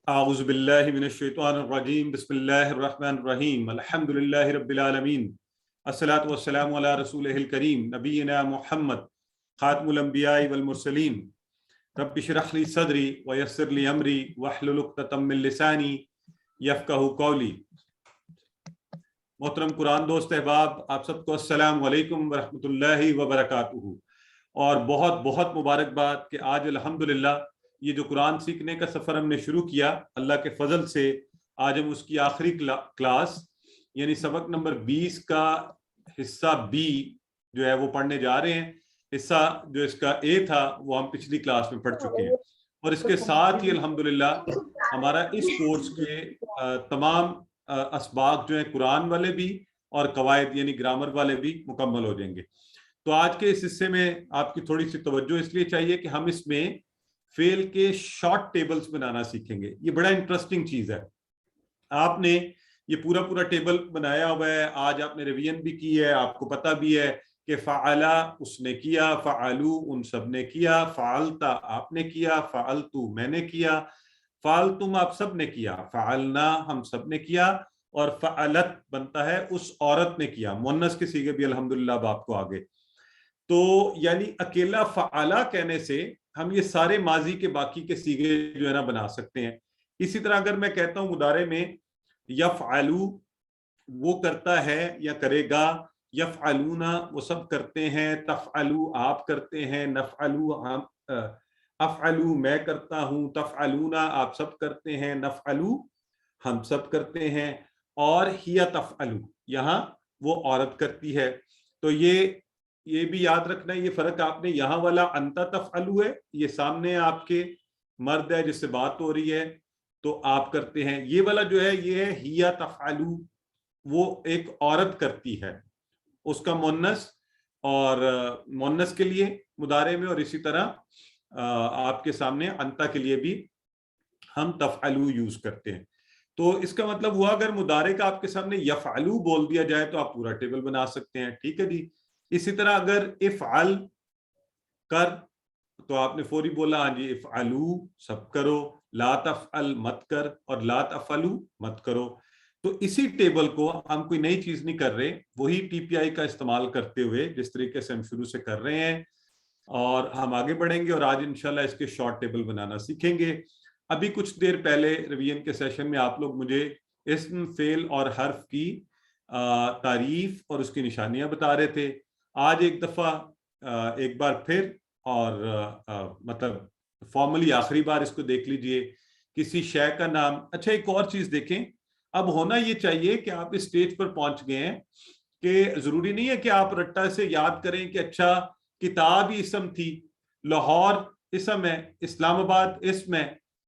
اعوذ باللہ من الشیطان الرجیم بسم اللہ الرحمن الرحیم الحمدللہ رب العالمین الصلاۃ والسلام علی رسولہ الکریم نبینا محمد خاتم الانبیاء والمرسلین رب اشرح لی صدری ویسر لی امری واحلل عقدۃ من لسانی یفقہوا قولی۔ محترم قرآن دوست احباب، آپ سب کو السلام علیکم ورحمۃ اللہ وبرکاتہ، اور بہت بہت مبارکباد کہ آج الحمدللہ یہ جو قرآن سیکھنے کا سفر ہم نے شروع کیا، اللہ کے فضل سے آج ہم اس کی آخری کلاس یعنی سبق نمبر 20 کا حصہ بی جو ہے وہ پڑھنے جا رہے ہیں۔ حصہ جو اس کا اے تھا وہ ہم پچھلی کلاس میں پڑھ چکے ہیں، اور اس کے ساتھ ہی الحمدللہ ہمارا اس کورس کے تمام اسباق جو ہیں قرآن والے بھی اور قواعد یعنی گرامر والے بھی مکمل ہو جائیں گے۔ تو آج کے اس حصے میں آپ کی تھوڑی سی توجہ اس لیے چاہیے کہ ہم اس میں فیل کے شارٹ ٹیبلز بنانا سیکھیں گے۔ یہ بڑا انٹرسٹنگ چیز ہے۔ آپ نے یہ پورا ٹیبل بنایا ہوا ہے، آج آپ نے ریویژن بھی کی ہے، آپ کو پتہ بھی ہے کہ فعلا اس نے کیا، فعلو ان سب نے کیا، فعلتا آپ نے کیا، فعلتو میں نے کیا، فعلتم آپ سب نے کیا، فعلنا ہم سب نے کیا، اور فعلت بنتا ہے اس عورت نے کیا۔ مؤنث کے صیغے بھی الحمدللہ اب آپ کو آگے۔ تو یعنی اکیلا فعلا کہنے سے ہم یہ سارے ماضی کے باقی کے صیغے جو ہے نا بنا سکتے ہیں۔ اسی طرح اگر میں کہتا ہوں مضارع میں یفعلو وہ کرتا ہے یا کرے گا، یفعلون وہ سب کرتے ہیں، تفعلو آپ کرتے ہیں، نفعلو ہم افعلو میں کرتا ہوں، تفعلون آپ سب کرتے ہیں، نفعلو ہم سب کرتے ہیں، اور ہیا تفعلو یہاں وہ عورت کرتی ہے۔ تو یہ بھی یاد رکھنا ہے، یہ فرق آپ نے یہاں والا انتا تفعلو ہے، یہ سامنے آپ کے مرد ہے جس سے بات ہو رہی ہے تو آپ کرتے ہیں، یہ والا جو ہے یہ ہے ہیا تفعلو، وہ ایک عورت کرتی ہے، اس کا مؤنث اور مؤنث کے لیے مضارع میں، اور اسی طرح آپ کے سامنے انتا کے لیے بھی ہم تفعلو یوز کرتے ہیں۔ تو اس کا مطلب ہوا اگر مضارع کا آپ کے سامنے یفعلو بول دیا جائے تو آپ پورا ٹیبل بنا سکتے ہیں، ٹھیک ہے جی۔ اسی طرح اگر افعل کر تو آپ نے فوری بولا ہاں جی افعلو سب کرو، لا تفعل مت کر، اور لا تفعلو مت کرو۔ تو اسی ٹیبل کو ہم کوئی نئی چیز نہیں کر رہے، وہی ٹی پی آئی کا استعمال کرتے ہوئے جس طریقے سے ہم شروع سے کر رہے ہیں، اور ہم آگے بڑھیں گے اور آج انشاءاللہ اس کے شارٹ ٹیبل بنانا سیکھیں گے۔ ابھی کچھ دیر پہلے ریویژن کے سیشن میں آپ لوگ مجھے اسم فعل اور حرف کی تعریف اور اس کی نشانیاں بتا رہے تھے۔ آج ایک دفعہ ایک بار پھر اور مطلب فارملی آخری بار اس کو دیکھ لیجئے، کسی شے کا نام۔ اچھا ایک اور چیز دیکھیں، اب ہونا یہ چاہیے کہ آپ اس سٹیج پر پہنچ گئے ہیں کہ ضروری نہیں ہے کہ آپ رٹا سے یاد کریں کہ اچھا کتاب ہی اسم تھی، لاہور اسم ہے، اسلام آباد اسم ہے،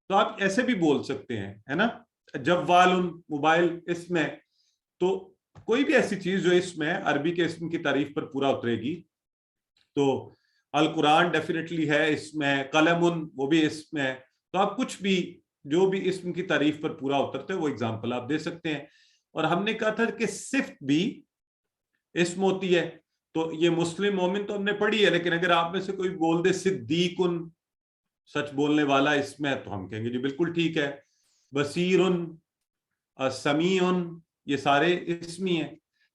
تو آپ ایسے بھی بول سکتے ہیں، ہے نا، جوال موبائل اسم ہے۔ تو کوئی بھی ایسی چیز جو اسم ہے، عربی کے اسم کی تعریف پر پورا اترے گی۔ تو القرآن ڈیفینیٹلی ہے، اسم ہے، قلم وہ بھی اسم ہے۔ تو آپ کچھ بھی جو بھی اسم کی تعریف پر پورا اترتے وہ اگزامپل آپ دے سکتے ہیں۔ اور ہم نے کہا تھا کہ صفت بھی اسم ہوتی ہے، تو یہ مسلم مومن تو ہم نے پڑھی ہے، لیکن اگر آپ میں سے کوئی بول دے صدیق سچ بولنے والا اسم ہے تو ہم کہیں گے جی بالکل ٹھیک ہے۔ بصیر سمیع یہ سارے اسمی ہیں۔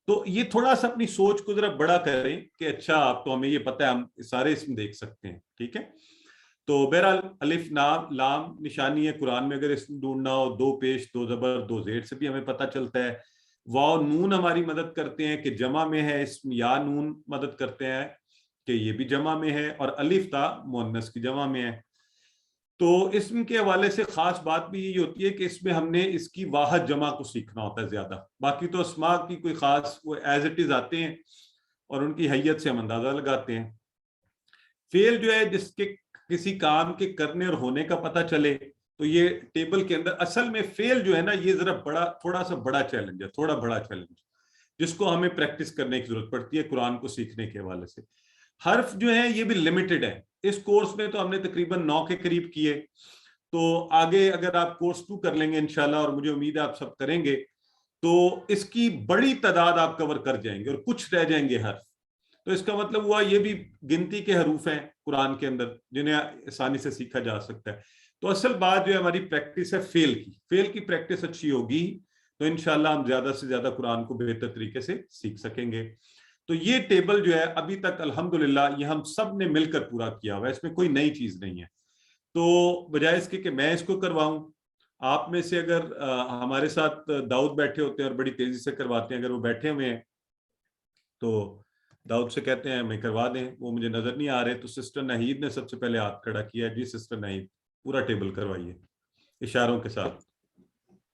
تو یہ تھوڑا سا اپنی سوچ کو ذرا بڑا کریں کہ اچھا آپ تو ہمیں یہ پتہ ہے، ہم سارے اسم دیکھ سکتے ہیں، ٹھیک ہے۔ تو بہرحال الف لام نشانی ہے، قرآن میں اگر اسم ڈھونڈنا ہو، دو پیش دو زبر دو زیر سے بھی ہمیں پتہ چلتا ہے۔ واو نون ہماری مدد کرتے ہیں کہ جمع میں ہے اسم، یا نون مدد کرتے ہیں کہ یہ بھی جمع میں ہے، اور الف تا مؤنث کی جمع میں ہے۔ تو اسم کے حوالے سے خاص بات بھی یہ ہوتی ہے کہ اس میں ہم نے اس کی واحد جمع کو سیکھنا ہوتا ہے زیادہ، باقی تو اسماء کی کوئی خاص وہ ایز اٹ از آتے ہیں اور ان کی حیت سے ہم اندازہ لگاتے ہیں۔ فعل جو ہے جس کے کسی کام کے کرنے اور ہونے کا پتہ چلے، تو یہ ٹیبل کے اندر اصل میں فعل جو ہے نا یہ ذرا تھوڑا سا بڑا چیلنج ہے، تھوڑا بڑا چیلنج جس کو ہمیں پریکٹس کرنے کی ضرورت پڑتی ہے قرآن کو سیکھنے کے حوالے سے۔ حرف جو ہیں یہ بھی لمیٹڈ ہے، اس کورس میں تو ہم نے تقریباً 9 کے قریب کیے، تو آگے اگر آپ کورس 2 کر لیں گے انشاءاللہ، اور مجھے امید ہے آپ سب کریں گے، تو اس کی بڑی تعداد آپ کور کر جائیں گے اور کچھ رہ جائیں گے حرف۔ تو اس کا مطلب ہوا یہ بھی گنتی کے حروف ہیں قرآن کے اندر جنہیں آسانی سے سیکھا جا سکتا ہے۔ تو اصل بات جو ہے ہماری پریکٹس ہے فیل کی پریکٹس اچھی ہوگی تو انشاءاللہ ہم زیادہ سے زیادہ قرآن کو بہتر طریقے سے سیکھ سکیں گے. تو یہ ٹیبل جو ہے ابھی تک الحمدللہ یہ ہم سب نے مل کر پورا کیا ہوا ہے, اس میں کوئی نئی چیز نہیں ہے. تو بجائے اس کے کہ میں اس کو کرواؤں, آپ میں سے اگر ہمارے ساتھ داؤد بیٹھے ہوتے ہیں اور بڑی تیزی سے کرواتے ہیں, اگر وہ بیٹھے ہوئے ہیں تو داؤد سے کہتے ہیں ہمیں کروا دیں, وہ مجھے نظر نہیں آ رہے. تو سسٹر نہید نے سب سے پہلے ہاتھ کھڑا کیا, جی سسٹر نہید پورا ٹیبل کروائیے اشاروں کے ساتھ.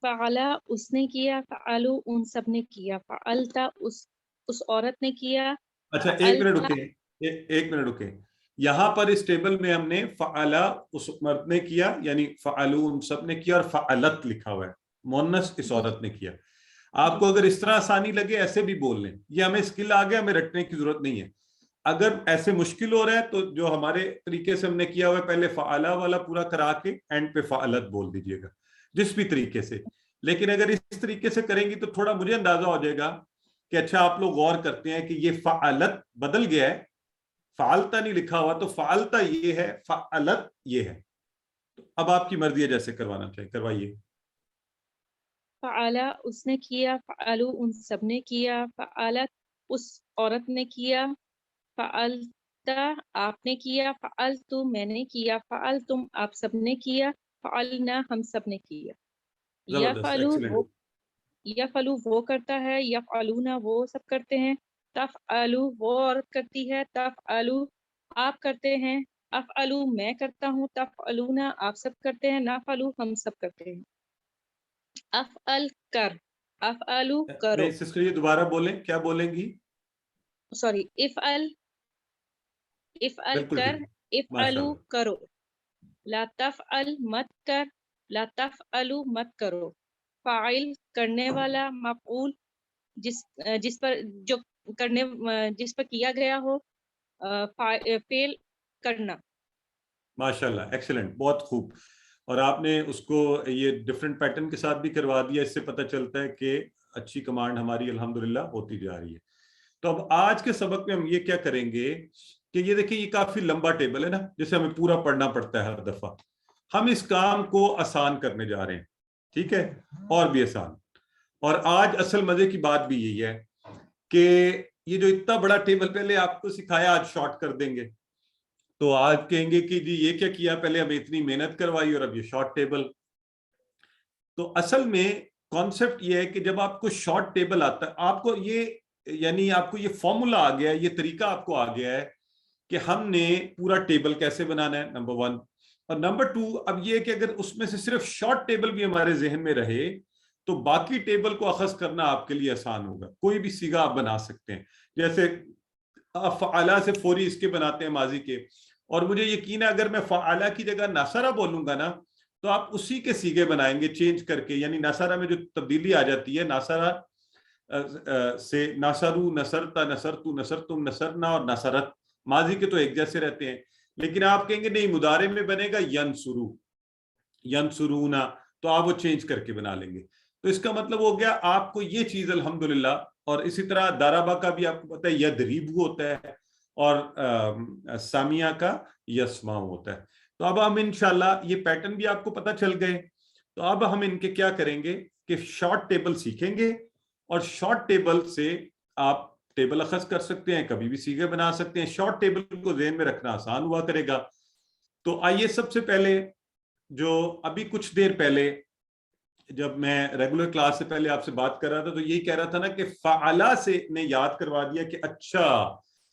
فعلا اس نے کیا, فعلو ان سب نے کیا, فعلتا اس عورت نے کیا. اچھا ایک منٹ رکیں, یہاں پر اس ٹیبل میں ہم نے فعلا اس مرد نے کیا یعنی فعلو ان سب نے کیا, اور فعلت لکھا ہوا ہے مؤنث اس عورت نے کیا. آپ کو اگر اس طرح آسانی لگے ایسے بھی بول لیں, یہ ہمیں اسکل آ گیا, ہمیں رٹنے کی ضرورت نہیں ہے. اگر ایسے مشکل ہو رہا ہے تو جو ہمارے طریقے سے ہم نے کیا ہوا ہے پہلے فعلا والا پورا کرا کے اینڈ پہ فعلت بول دیجئے گا, جس بھی طریقے سے. لیکن اگر اس طریقے سے کریں گی تو تھوڑا مجھے اندازہ ہو جائے گا کہ اچھا آپ لوگ غور کرتے ہیں کہ یہ فعلت بدل گیا ہے, فعلتا نہیں لکھا ہوا, تو فعلتا یہ ہے, فعلت یہ ہے. تو اب آپ کی مرضی ہے جیسے کروانا چاہیے کروائیے. فعلا اس نے کیا, فعلو ان سب نے کیا, فعلت اس عورت نے کیا, فعلتا آپ نے کیا, فعلتو میں نے کیا, فعلتم آپ سب نے کیا, فعلنا ہم سب نے کیا. زبردست, یفعلو وہ کرتا ہے, یفعلونا وہ سب کرتے ہیں, تفعلو وہ عورت کرتی ہے, تفعلو آپ کرتے ہیں, افعلو میں کرتا ہوں, تفعلونا آپ سب کرتے ہیں, نفعلو ہم سب کرتے ہیں. افعل کر, افعلو کرو, سسٹر یہ دوبارہ بولیں, کیا بولیں گی؟ سوری افعل بالکل کر, ٹھیک, افعلو ماشاءاللہ. کرو, لا تفعل مت کر, لا تفعلو مت کرو. فاعل کرنے والا, مفعول جس پر جو کرنے جس پر کیا گیا ہو, فعل کرنا. ماشاءاللہ, ایکسلنٹ, بہت خوب. اور آپ نے اس کو یہ ڈفرینٹ پیٹرن کے ساتھ بھی کروا دیا, اس سے پتہ چلتا ہے کہ اچھی کمانڈ ہماری الحمدللہ ہوتی جا رہی ہے. تو اب آج کے سبق میں ہم یہ کیا کریں گے کہ یہ دیکھیں یہ کافی لمبا ٹیبل ہے نا, جسے ہمیں پورا پڑھنا پڑتا ہے ہر دفعہ. ہم اس کام کو آسان کرنے جا رہے ہیں, ٹھیک ہے, اور بھی آسان. اور آج اصل مزے کی بات بھی یہی ہے کہ یہ جو اتنا بڑا ٹیبل پہلے آپ کو سکھایا آج شارٹ کر دیں گے. تو آج کہیں گے کہ جی یہ کیا کیا, پہلے ہمیں اتنی محنت کروائی اور اب یہ شارٹ ٹیبل. تو اصل میں کانسیپٹ یہ ہے کہ جب آپ کو شارٹ ٹیبل آتا ہے, آپ کو یہ یعنی آپ کو یہ فارمولا آ گیا ہے, یہ طریقہ آپ کو آ گیا ہے کہ ہم نے پورا ٹیبل کیسے بنانا ہے, نمبر 1. اور نمبر 2 اب یہ کہ اگر اس میں سے صرف شارٹ ٹیبل بھی ہمارے ذہن میں رہے تو باقی ٹیبل کو اخذ کرنا آپ کے لیے آسان ہوگا. کوئی بھی صیغہ آپ بنا سکتے ہیں, جیسے فعلا سے فوری اس کے بناتے ہیں ماضی کے, اور مجھے یقین ہے اگر میں فعلا کی جگہ نصرہ بولوں گا نا تو آپ اسی کے صیغے بنائیں گے چینج کر کے. یعنی نصرہ میں جو تبدیلی آ جاتی ہے, نصرہ سے نصرو, نصرتا, نصرتو, نصرتم, نصرنا اور نصرت, ماضی کے تو ایک جیسے رہتے ہیں. لیکن آپ کہیں گے نہیں مضارع میں بنے گا ینصرو, ینصرونا, تو آپ وہ چینج کر کے بنا لیں گے. تو اس کا مطلب ہو گیا آپ کو یہ چیز الحمدللہ. اور اسی طرح دارابا کا بھی آپ کو پتہ ہے یدریبو ہوتا ہے, اور سامیہ کا یسماؤ ہوتا ہے. تو اب ہم انشاءاللہ یہ پیٹرن بھی آپ کو پتہ چل گئے. تو اب ہم ان کے کیا کریں گے کہ شارٹ ٹیبل سیکھیں گے, اور شارٹ ٹیبل سے آپ ٹیبل اخذ کر سکتے ہیں, کبھی بھی صیغے بنا سکتے ہیں. شارٹ ٹیبل کو ذہن میں رکھنا آسان ہوا کرے گا. تو آئیے سب سے پہلے جو ابھی کچھ دیر پہلے جب میں ریگولر کلاس سے پہلے آپ سے بات کر رہا تھا تو یہی کہہ رہا تھا نا کہ فعلا سے نے یاد کروا دیا کہ اچھا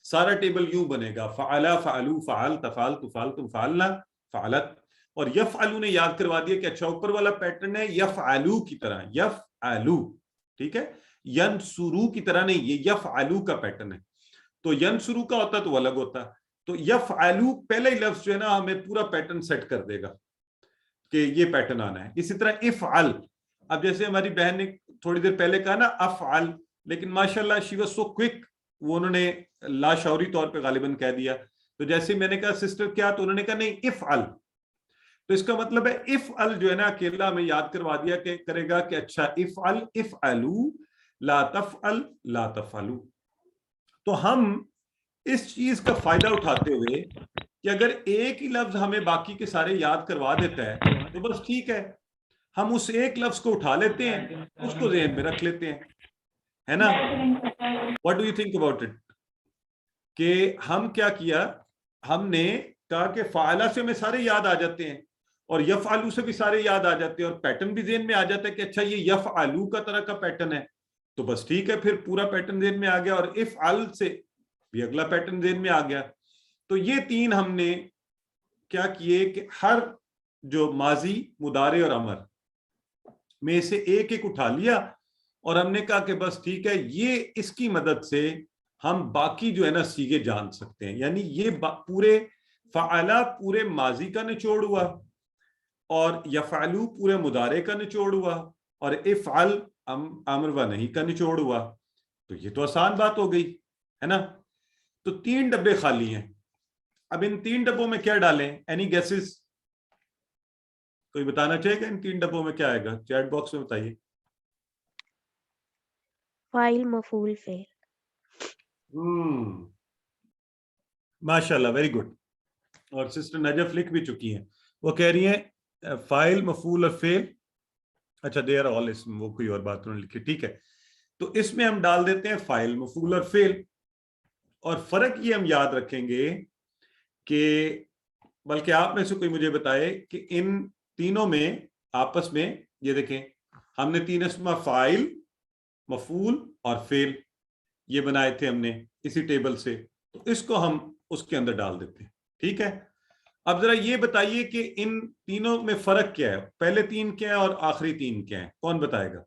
سارا ٹیبل یوں بنے گا, فعلا, فعلو, فعل, تفعل, تفعل, تم, فعلنا, فعلت. اور یفعلو نے یاد کروا دیا کہ اچھا اوپر والا پیٹرن ہے یفعلو کی طرح, یفعلو, ٹھیک ہے, ینصرو کی طرح نہیں, یہ یفعلو کا پیٹرن ہے. تو ینصرو کا ہوتا تو الگ ہوتا. تو یفعلو پہلا ہی لفظ جو ہے نا ہمیں پورا پیٹرن سیٹ کر دے گا کہ یہ پیٹرن آنا ہے. اسی طرح افعل, اب جیسے ہماری بہن نے تھوڑی دیر پہلے کہا نا افعل, لیکن ماشاءاللہ شی واز سو کوئک, وہ انہوں نے لاشعوری طور پہ غالباً کہہ دیا. تو جیسے میں نے کہا سسٹر کیا, تو انہوں نے کہا نہیں افعل. تو اس کا مطلب ہے افعل جو ہے نا اکیلا ہمیں یاد کروا دیا کہ کرے گا کہ اچھا افعل, افعلو, لا تفعل, لا تفعلو. تو ہم اس چیز کا فائدہ اٹھاتے ہوئے کہ اگر ایک ہی لفظ ہمیں باقی کے سارے یاد کروا دیتا ہے تو بس ٹھیک ہے، ہم اس ایک لفظ کو اٹھا لیتے ہیں، اس کو ذہن میں رکھ لیتے ہیں، ہے نا؟ What do you think about it? کہ ہم کیا کیا، ہم نے کہا کہ فعلہ سے ہمیں سارے یاد آ جاتے ہیں اور یفعلو سے بھی سارے یاد آ جاتے ہیں اور پیٹرن بھی ذہن میں آ جاتا ہے کہ اچھا یہ یفعلو کا طرح کا پیٹرن ہے، تو بس ٹھیک ہے، پھر پورا پیٹرن ذہن میں آ گیا، اور افعل سے بھی اگلا پیٹرن ذہن میں آ گیا۔ تو یہ تین ہم نے کیا کیے کہ ہر جو ماضی، مضارع اور امر میں سے ایک ایک اٹھا لیا اور ہم نے کہا کہ بس ٹھیک ہے، یہ اس کی مدد سے ہم باقی جو ہے نا سیغے جان سکتے ہیں۔ یعنی یہ پورے فعلا پورے ماضی کا نچوڑ ہوا، اور یفعلو پورے مضارع کا نچوڑ ہوا، اور افعل امر و نہی کا نچوڑ ہوا۔ تو یہ تو آسان بات ہو گئی، ہے نا؟ تو 3 ڈبے خالی ہیں، اب ان 3 ڈبوں میں کیا ڈالیں؟ Any gases? کوئی بتانا چاہے گا ان 3 ڈبوں میں کیا آئے گا؟ چیٹ باکس میں بتائیے۔ فاعل، مفعول، فعل۔ ماشاء اللہ، ویری گڈ۔ اور سسٹر نجف لکھ بھی چکی ہیں، وہ کہہ رہی ہیں فاعل، مفعول اور فعل۔ اچھا دے آر آل اسم، وہ کوئی اور بات انہوں نے لکھی، ٹھیک ہے۔ تو اس میں ہم ڈال دیتے ہیں فاعل، مفعول اور فعل، اور فرق یہ ہم یاد رکھیں گے کہ بلکہ آپ میں سے کوئی مجھے بتائے کہ ان تینوں میں آپس میں، یہ دیکھیں ہم نے 3 اسما فاعل، مفعول اور فعل یہ بنائے تھے ہم نے اسی ٹیبل سے، تو اس کو ہم اس کے اندر ڈال دیتے ہیں، ٹھیک ہے۔ اب ذرا یہ بتائیے کہ ان تینوں میں فرق کیا ہے، پہلے 3 کیا ہے اور آخری 3 کیا ہے؟ کون بتائے گا؟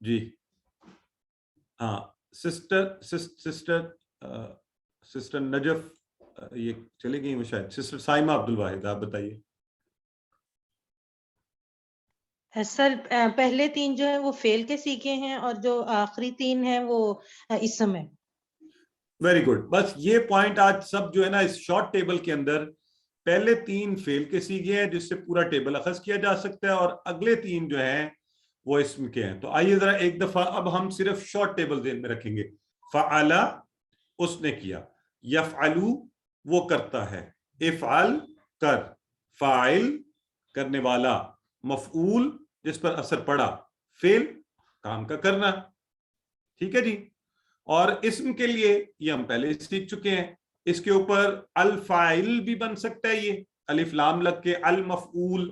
جی ہاں، سسٹر نجف یہ چلے گئی وہ شاید، سسٹر سائمہ عبد الواحد آپ بتائیے۔ سر پہلے 3 جو ہیں وہ فعل کے سیکھے ہیں اور جو آخری 3 ہیں وہ اسم ہے۔ ویری گڈ، بس یہ پوائنٹ آج سب جو ہے نا اس شارٹ ٹیبل کے اندر پہلے 3 فعل کے سیکھے ہیں جس سے پورا ٹیبل اخذ کیا جا سکتا ہے، اور اگلے 3 جو ہیں وہ اسم کے ہیں۔ تو آئیے ذرا ایک دفعہ اب ہم صرف شارٹ ٹیبل ذہن میں رکھیں گے۔ فعلا اس نے کیا، یفعلو وہ کرتا ہے، افعل کر، فاعل کرنے والا، مفعول جس پر اثر پڑا، فعل کام کا کرنا، ٹھیک ہے جی۔ اور اسم کے لیے یہ ہم پہلے سیکھ چکے ہیں، اس کے اوپر الفاعل بھی بن سکتا ہے، یہ الف لام لگ کے، المفعول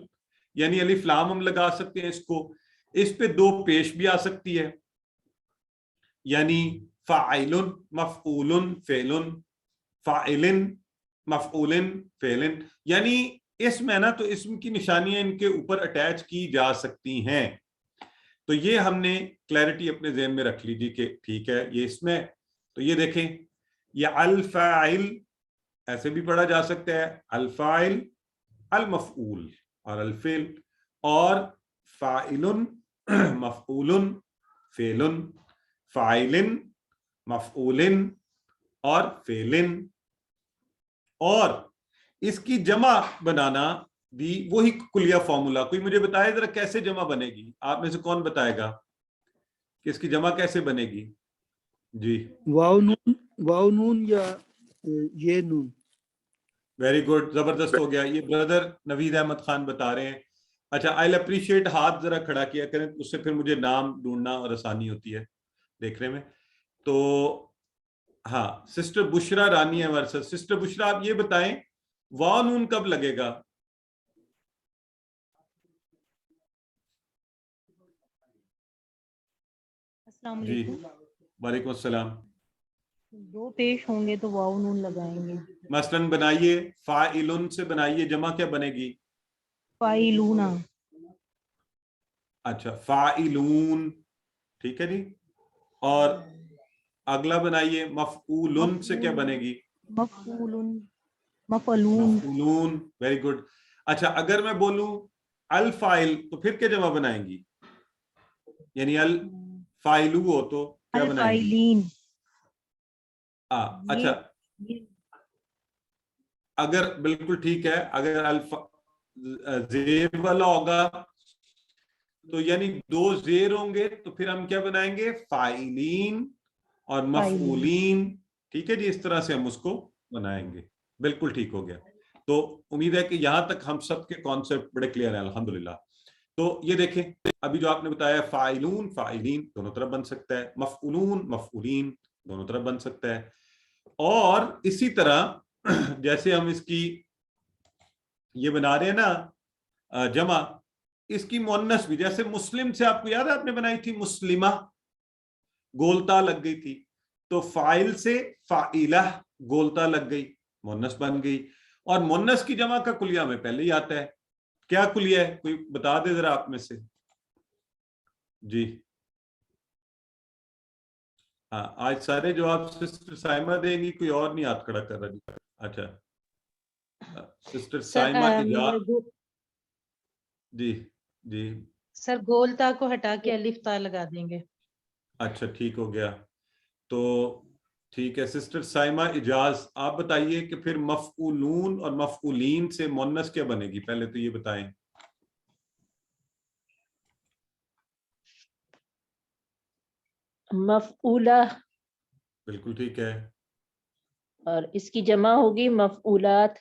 یعنی الف لام ہم لگا سکتے ہیں اس کو، اس پہ 2 پیش بھی آ سکتی ہے، یعنی فاعل مفعول فعل، فاعل مفعول فعل، یعنی اسم ہے نا تو اسم کی نشانیاں ان کے اوپر اٹیچ کی جا سکتی ہیں۔ تو یہ ہم نے کلیئرٹی اپنے ذہن میں رکھ لیجیے کہ ٹھیک ہے یہ اس میں، تو یہ دیکھیں یہ الفاعل ایسے بھی پڑھا جا سکتا ہے، الفاعل، المفعول اور الفعل، اور فاعل مفعول فعل، فاعل مفعول اور فعل، اور اس کی جمع بنانا بھی وہی کلیہ فارمولا۔ کوئی مجھے بتائے ذرا کیسے جمع بنے گی؟ آپ میں سے کون بتائے گا کہ اس کی جمع کیسے بنے گی؟ جی واو نون یا یہ نون؟ ویری گڈ، زبردست ہو گیا، یہ بردر نوید احمد خان بتا رہے ہیں۔ اچھا آئی اپریشیٹ، ہاتھ ذرا کھڑا کیا کریں، اس سے پھر مجھے نام ڈھونڈنا اور آسانی ہوتی ہے دیکھنے میں۔ تو ہاں سسٹر بشرا رانی ہے ہمارے ساتھ۔ سسٹر بشرا آپ یہ بتائیں واو نون کب لگے گا؟ السلام جی علیکم۔ وعلیکم السلام۔ 2 پیش ہوں گے تو واو نون لگائیں گے۔ مثلاً بنائیے، فاعلن سے بنائیے، جمع کیا بنے گی؟ فاعلون۔ اچھا فاعلون، ٹھیک ہے جی۔ اور اگلا بنائیے مفعولن سے کیا بنے گی؟ مفعولن، مفعلون۔ مفعولون، ویری گڈ۔ اچھا اگر میں بولوں الفاعل تو پھر کیا جمع بنائیں گی؟ یعنی الفاعلو ہو تو کیا بنائیں گی؟ الفاعلین۔ اچھا اگر بالکل ٹھیک ہے، اگر زیر والا ہوگا تو یعنی 2 زیر ہوں گے تو پھر ہم کیا بنائیں گے؟ فاعلین اور مفعولین، ٹھیک ہے جی، اس طرح سے ہم اس کو بنائیں گے۔ بالکل ٹھیک ہو گیا. تو امید ہے کہ یہاں تک ہم سب کے کانسیپٹ بڑے کلیئر ہیں الحمدللہ. تو یہ دیکھیں ابھی جو آپ نے بتایا فاعلون فاعلین دونوں طرف بن سکتا ہے, مفعولون مفعولین دونوں طرف بن سکتا ہے. اور اسی طرح جیسے ہم اس کی یہ بنا رہے ہیں نا جمع, اس کی مؤنث بھی, جیسے مسلم سے آپ کو یاد ہے آپ نے بنائی تھی مسلمہ, گولتا لگ گئی تھی, تو فاعل سے فاعلہ گولتا لگ گئی, مؤنث بن گئی. اور مؤنث کی جمع کا کلیہ میں پہلے ہی آتا ہے. کیا کلیہ ہے کوئی بتا دے ذرا آپ میں سے؟ جی ہاں, آج سارے جواب سسٹر سائمہ دیں گی, کوئی اور نہیں ہاتھ کھڑا کر رہا جی. اچھا سسٹر سائمہ جی جی سر گول تا کو ہٹا کے الف تا لگا دیں گے. اچھا ٹھیک ہو گیا. تو ٹھیک ہے سسٹر سائمہ اجاز, آپ بتائیے کہ پھر مفعولون اور مفعولین سے مؤنث کیا بنے گی, پہلے تو یہ بتائیں. مفعولہ, بالکل ٹھیک ہے. اور اس کی جمع ہوگی مفعولات.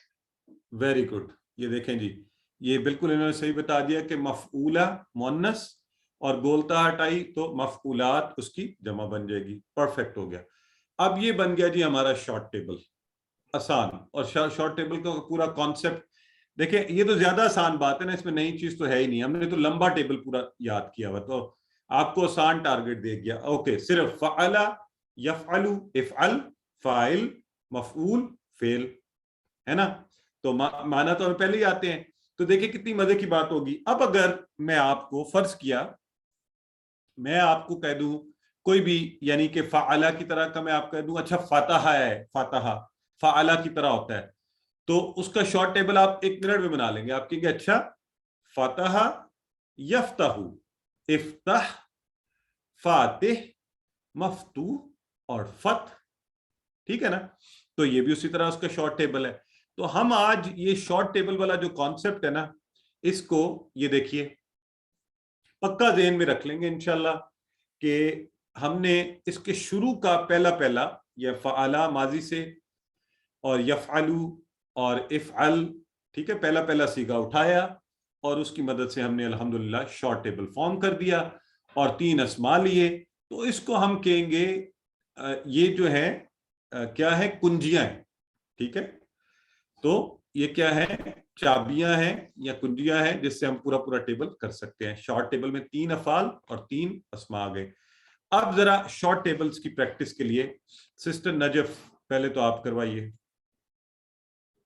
Very good. یہ دیکھیں جی, یہ بالکل انہوں نے صحیح بتا دیا کہ مفعولہ مؤنث اور گولتا ہٹائی تو مفعولات اس کی جمع بن جائے گی. پرفیکٹ ہو گیا. اب یہ بن گیا جی ہمارا شارٹ ٹیبل, آسان. اور شارٹ ٹیبل کا پورا کانسیپٹ دیکھیں, یہ تو زیادہ آسان بات ہے نا, اس میں نئی چیز تو ہے ہی نہیں. ہم نے تو لمبا ٹیبل پورا یاد کیا ہوا, تو آپ کو آسان ٹارگٹ دے گیا. اوکے, صرف فعل یفعل افعل فاعل مفعول فعل ہے نا, تو معنی تو ہمیں پہلے ہی آتے ہیں. تو دیکھیں کتنی مزے کی بات ہوگی. اب اگر میں آپ کو فرض کیا, میں آپ کو کہہ دوں کوئی بھی, یعنی کہ فعلہ کی طرح کا میں آپ کہہ دوں اچھا فاتحہ ہے, فاتحہ فعلہ کی طرح ہوتا ہے, تو اس کا شارٹ ٹیبل آپ 1 منٹ میں بنا لیں گے. آپ کہیں گے اچھا فاتحہ یفتح افتح فاتح مفتوح اور فتح, ٹھیک ہے نا. تو یہ بھی اسی طرح اس کا شارٹ ٹیبل ہے. تو ہم آج یہ شارٹ ٹیبل والا جو کانسیپٹ ہے نا, اس کو یہ دیکھیے پکا ذہن میں رکھ لیں گے انشاءاللہ, کہ ہم نے اس کے شروع کا پہلا یہ فعلا ماضی سے اور یفعلو اور افعل, ٹھیک ہے, پہلا صیغہ اٹھایا اور اس کی مدد سے ہم نے الحمدللہ شارٹ ٹیبل فارم کر دیا اور 3 اسما لیے. تو اس کو ہم کہیں گے یہ جو ہے کیا ہے, کنجیاں ہیں, ٹھیک ہے. تو یہ کیا ہے, چابیاں ہیں یا کنجیاں ہیں جس سے ہم پورا ٹیبل کر سکتے ہیں. شارٹ ٹیبل میں 3 افعال اور 3 اسما آ گئے. اب ذرا شارٹ ٹیبلز کی پریکٹس کے لیے سسٹر نجف پہلے تو آپ کروائیے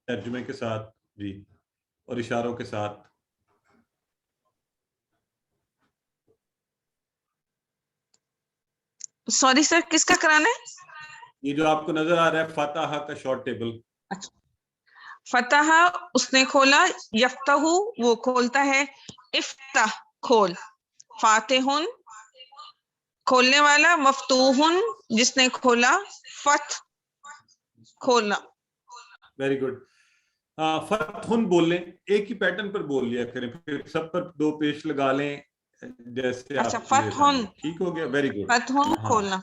ترجمے کے ساتھ جی, اور اشاروں کے ساتھ. سوری سر, کس کا کرانا ہے؟ یہ جو آپ کو نظر آ رہا ہے فاتحہ کا شارٹ ٹیبل. فتح اس نے کھولا, یفتح وہ کھولتا ہے, افتح کھول, فاتح کھولنے والا, مفتوح جس نے کھولا, فتح کھولنا. Very good. فتح بول لیں, ایک ہی پیٹرن پر بول لیا کریں, پھر سب پر 2 پیش لگا لیں جیسے اچھا, آپ. فتح ٹھیک ہو گیا, ویری گڈ. فتح کھولنا.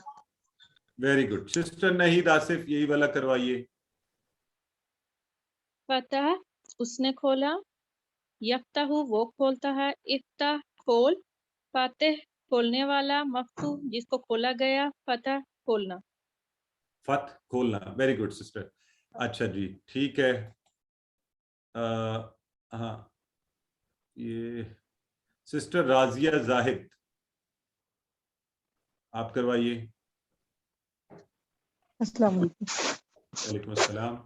Very good. Sister Naheed Asif یہی والا کروائیے. فتح اس نے کھولا, یفتح وہ کھولتا ہے, افتح کھول, فاتح کھولنے والا, مفتوح جس کو کھولا گیا, فتح کھولنا. فتح کھولنا, ویری گڈ سسٹر. اچھا جی ٹھیک ہے. ہاں یہ سسٹر راضیہ زاہد آپ کروائیے. السلام علیکم. وعلیکم السلام.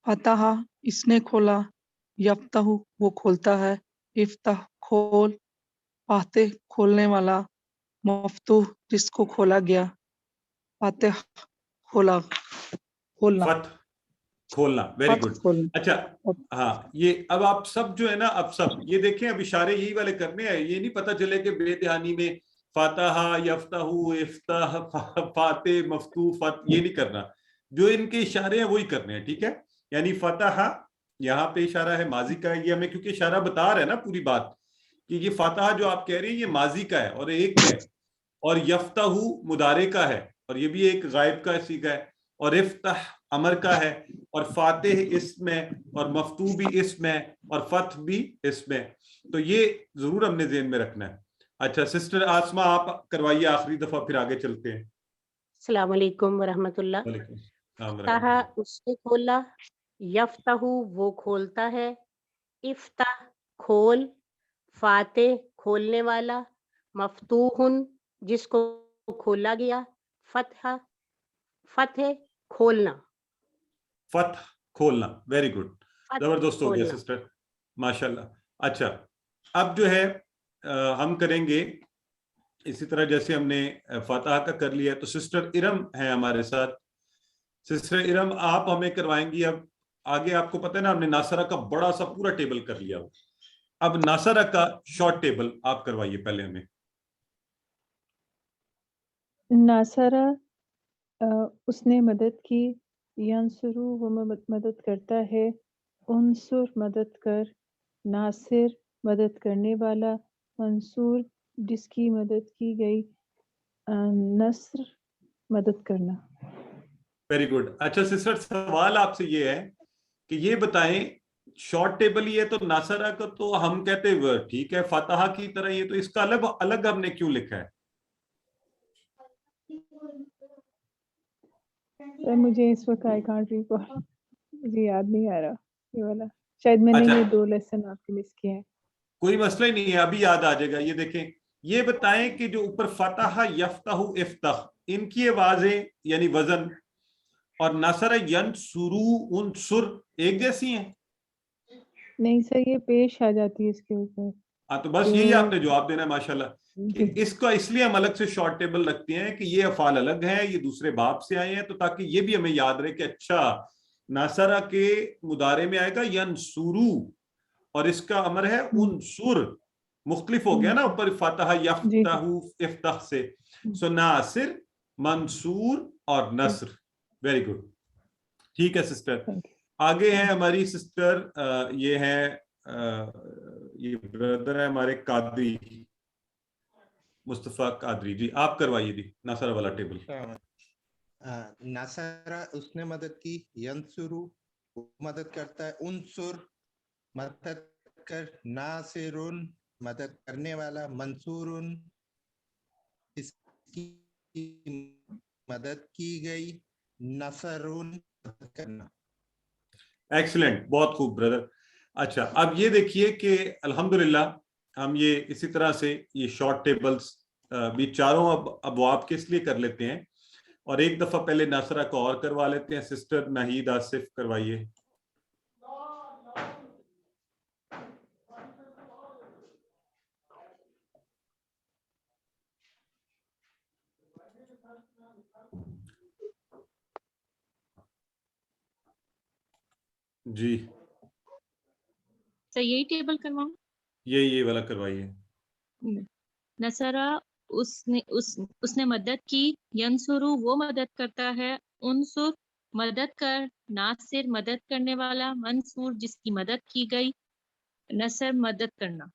فتح اس نے کھولا, یفتح وہ کھولتا ہے, افتح کھول, فاتح کھولنے والا, مفتوح جس کو کھولا گیا, فاتح کھولنا. فتح کھولنا, ویری فتح گڈ. کھولنا. اچھا ہاں, یہ اب آپ سب جو ہے نا, اب سب یہ دیکھیں, اب اشارے یہی والے کرنے ہیں. یہ نہیں پتہ چلے کہ بے دہانی میں فاتحہ یفتح افتح فاتح مفتوح فتح, یہ نہیں کرنا. جو ان کے اشارے ہیں وہی کرنے ہیں, ٹھیک ہے. یعنی فتح یہاں پہ اشارہ ہے ماضی کا ہے, یہ ہمیں کیونکہ اشارہ بتا رہا ہے نا پوری بات کہ یہ فاتحہ جو آپ کہہ رہے ہیں یہ ماضی کا ہے اور ایک ہے, اور یفتح مضارع کا ہے اور یہ بھی ایک غائب کا صیغہ ہے, اور افتح امر کا ہے, اور فاتح اس میں, اور مفتوح بھی اس میں, اور فتح بھی اس میں. تو یہ ضرور ہم نے ذہن میں رکھنا ہے. اچھا سسٹر آسما آپ کروائیے آخری دفعہ, پھر آگے چلتے ہیں. السلام علیکم ورحمۃ اللہ. وعلیکم السلام ورحمۃ فتح اللہ. اس نے کھولا, یفتح وہ کھولتا ہے, افتح کھول, فاتح کھولنے والا, مفتوح جس کو کھولا گیا, فتح فتح کھولنا. فتح کھولنا, ویری گڈ, فتح زبردست ہو گیا کھولنا. سسٹر, ماشاءاللہ. اچھا اب جو ہے ہم کریں گے اسی طرح جیسے ہم نے فاتحہ کا کر لیا, تو سسٹر ارم ہیں ہمارے ساتھ. سسٹر ارم آپ ہمیں کروائیں گی. اب آگے آپ کو پتہ ہے نا, ہم نے ناصرہ کا بڑا سا پورا ٹیبل کر لیا, اب ناصرہ کا شارٹ ٹیبل آپ کروائیے پہلے ہمیں. ناصرہ اس نے مدد کی, ینصرو وہ مدد کرتا ہے, انصر مدد کر, ناصر مدد کرنے والا, منصور جس کی مدد کی گئی, نصر مدد کرنا. Very good. اچھا سسٹر سوال آپ سے یہ ہے کہ یہ بتائیں شارٹ ٹیبل یہ تو ناصرہ کا تو ہم کہتے ہیں ٹھیک ہے فاتحہ کی طرح, یہ تو اس کا الگ الگ ہم نے کیوں لکھا ہے؟ مجھے اس وقت آئی کانٹ ریکال, مجھے یاد نہیں آ رہا یہ والا, شاید میں نے اچھا یہ 2 لیسن آپ کے مس کیے ہیں. کوئی مسئلہ ہی نہیں ہے, ابھی یاد آ جائے گا. یہ دیکھیں, یہ بتائیں کہ جو اوپر فتح یفتح افتح ان کی آوازیں یعنی وزن, اور نصر ینصرو انصر ایک جیسی ہیں؟ نہیں سر, یہ پیش آ جاتی ہے اس کے اوپر. ہاں تو بس یہی آپ نے جواب دینا ہے ماشاءاللہ. اس کا اس لیے ہم الگ سے شارٹ ٹیبل رکھتے ہیں کہ یہ افعال الگ ہیں, یہ دوسرے باب سے آئے ہیں, تو تاکہ یہ بھی ہمیں یاد رہے کہ اچھا ناصرہ کے مضارع میں آئے گا ینصرو, اور اس کا امر ہے انصر. مختلف ہو گیا نا اوپر فاتحہ یفتح افتح سے. سو ناصر, منصور اور نصر. ویری گڈ, ٹھیک ہے سسٹر. آگے ہیں ہماری سسٹر, یہ ہے یہ بردر ہے ہمارے قادری, مصطفیٰ قادری. جی آپ کروائیے جی ناصرہ والا ٹیبل. ناصرہ اس نے مدد کی, ینصرو مدد کرتا ہے, انصر مدد کر, ناصرن مدد کرنے والا, منصورن اس کی مدد کی گئی, نصرن مدد کرنا. ایکسلنٹ, بہت خوب بردر. اچھا اب یہ دیکھیے کہ الحمدللہ ہم یہ اسی طرح سے یہ شارٹ ٹیبلز بھی چاروں ابواب کے اس لیے کر لیتے ہیں, اور ایک دفعہ پہلے ناصرہ کو اور کروا لیتے ہیں. سسٹر ناہید آصف کروائیے. جی تو یہی ٹیبل کرواؤں؟ یہ والا کروائیے. نصرہ اس نے مدد کی, ینصرو وہ مدد کرتا ہے, انصر مدد کر, ناصر مدد کرنے والا, منصور جس کی مدد کی گئی, نصر مدد کرنا.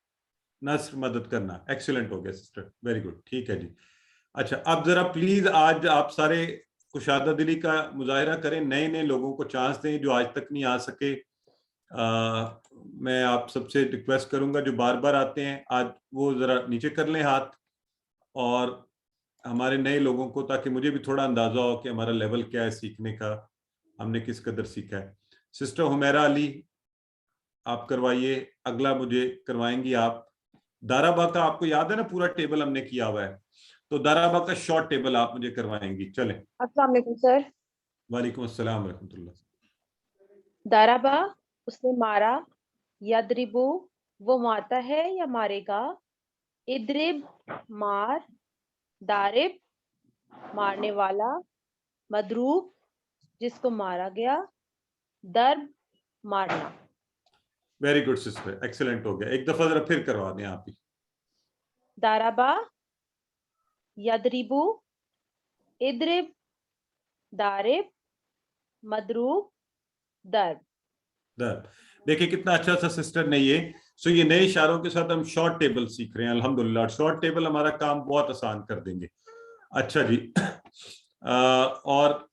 نصر مدد کرنا. ایکسلنٹ ہو گیا سسٹر, ویری گڈ, ٹھیک ہے جی. اچھا اب ذرا پلیز آج آپ سارے کشادہ دلی کا مظاہرہ کریں, نئے نئے لوگوں کو چانس دیں جو آج تک نہیں آ سکے. میں آپ سب سے ریکویسٹ کروں گا جو بار بار آتے ہیں آج وہ ذرا نیچے کر لیں ہاتھ, اور ہمارے نئے لوگوں کو, تاکہ مجھے بھی تھوڑا اندازہ ہو کہ ہمارا لیول کیا ہے سیکھنے کا, ہم نے کس قدر سیکھا ہے. سسٹر حمیرہ علی آپ کروائیے. اگلا مجھے کروائیں گی آپ دارا با کا. آپ کو یاد ہے نا پورا ٹیبل ہم نے کیا ہوا ہے, تو دارا با کا شارٹ ٹیبل آپ مجھے کروائیں گی. چلیں. السلام علیکم سر. وعلیکم السلام ورحمۃ اللہ. دارا با اس نے مارا, یدربو وہ مارتا ہے یا مارے گا, ادرب مار, دارب مارنے والا, مدروب جس کو مارا گیا, درب مارنا. ویری گڈ سسٹر, ایکسلنٹ ہو گیا. ایک دفعہ ذرا پھر کروا دیں آپ ہی. داربا, یدربو, ادرب, دارب, مدروب, درب. دیکھیں کتنا اچھا سا سسٹر نے یہ. سو یہ نئے اشاروں کے ساتھ ہم شارٹ ٹیبل سیکھ رہے ہیں الحمدللہ. شارٹ ٹیبل ہمارا کام بہت آسان کر دیں گے. اچھا جی, اور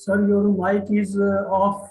Sir, your mic is off.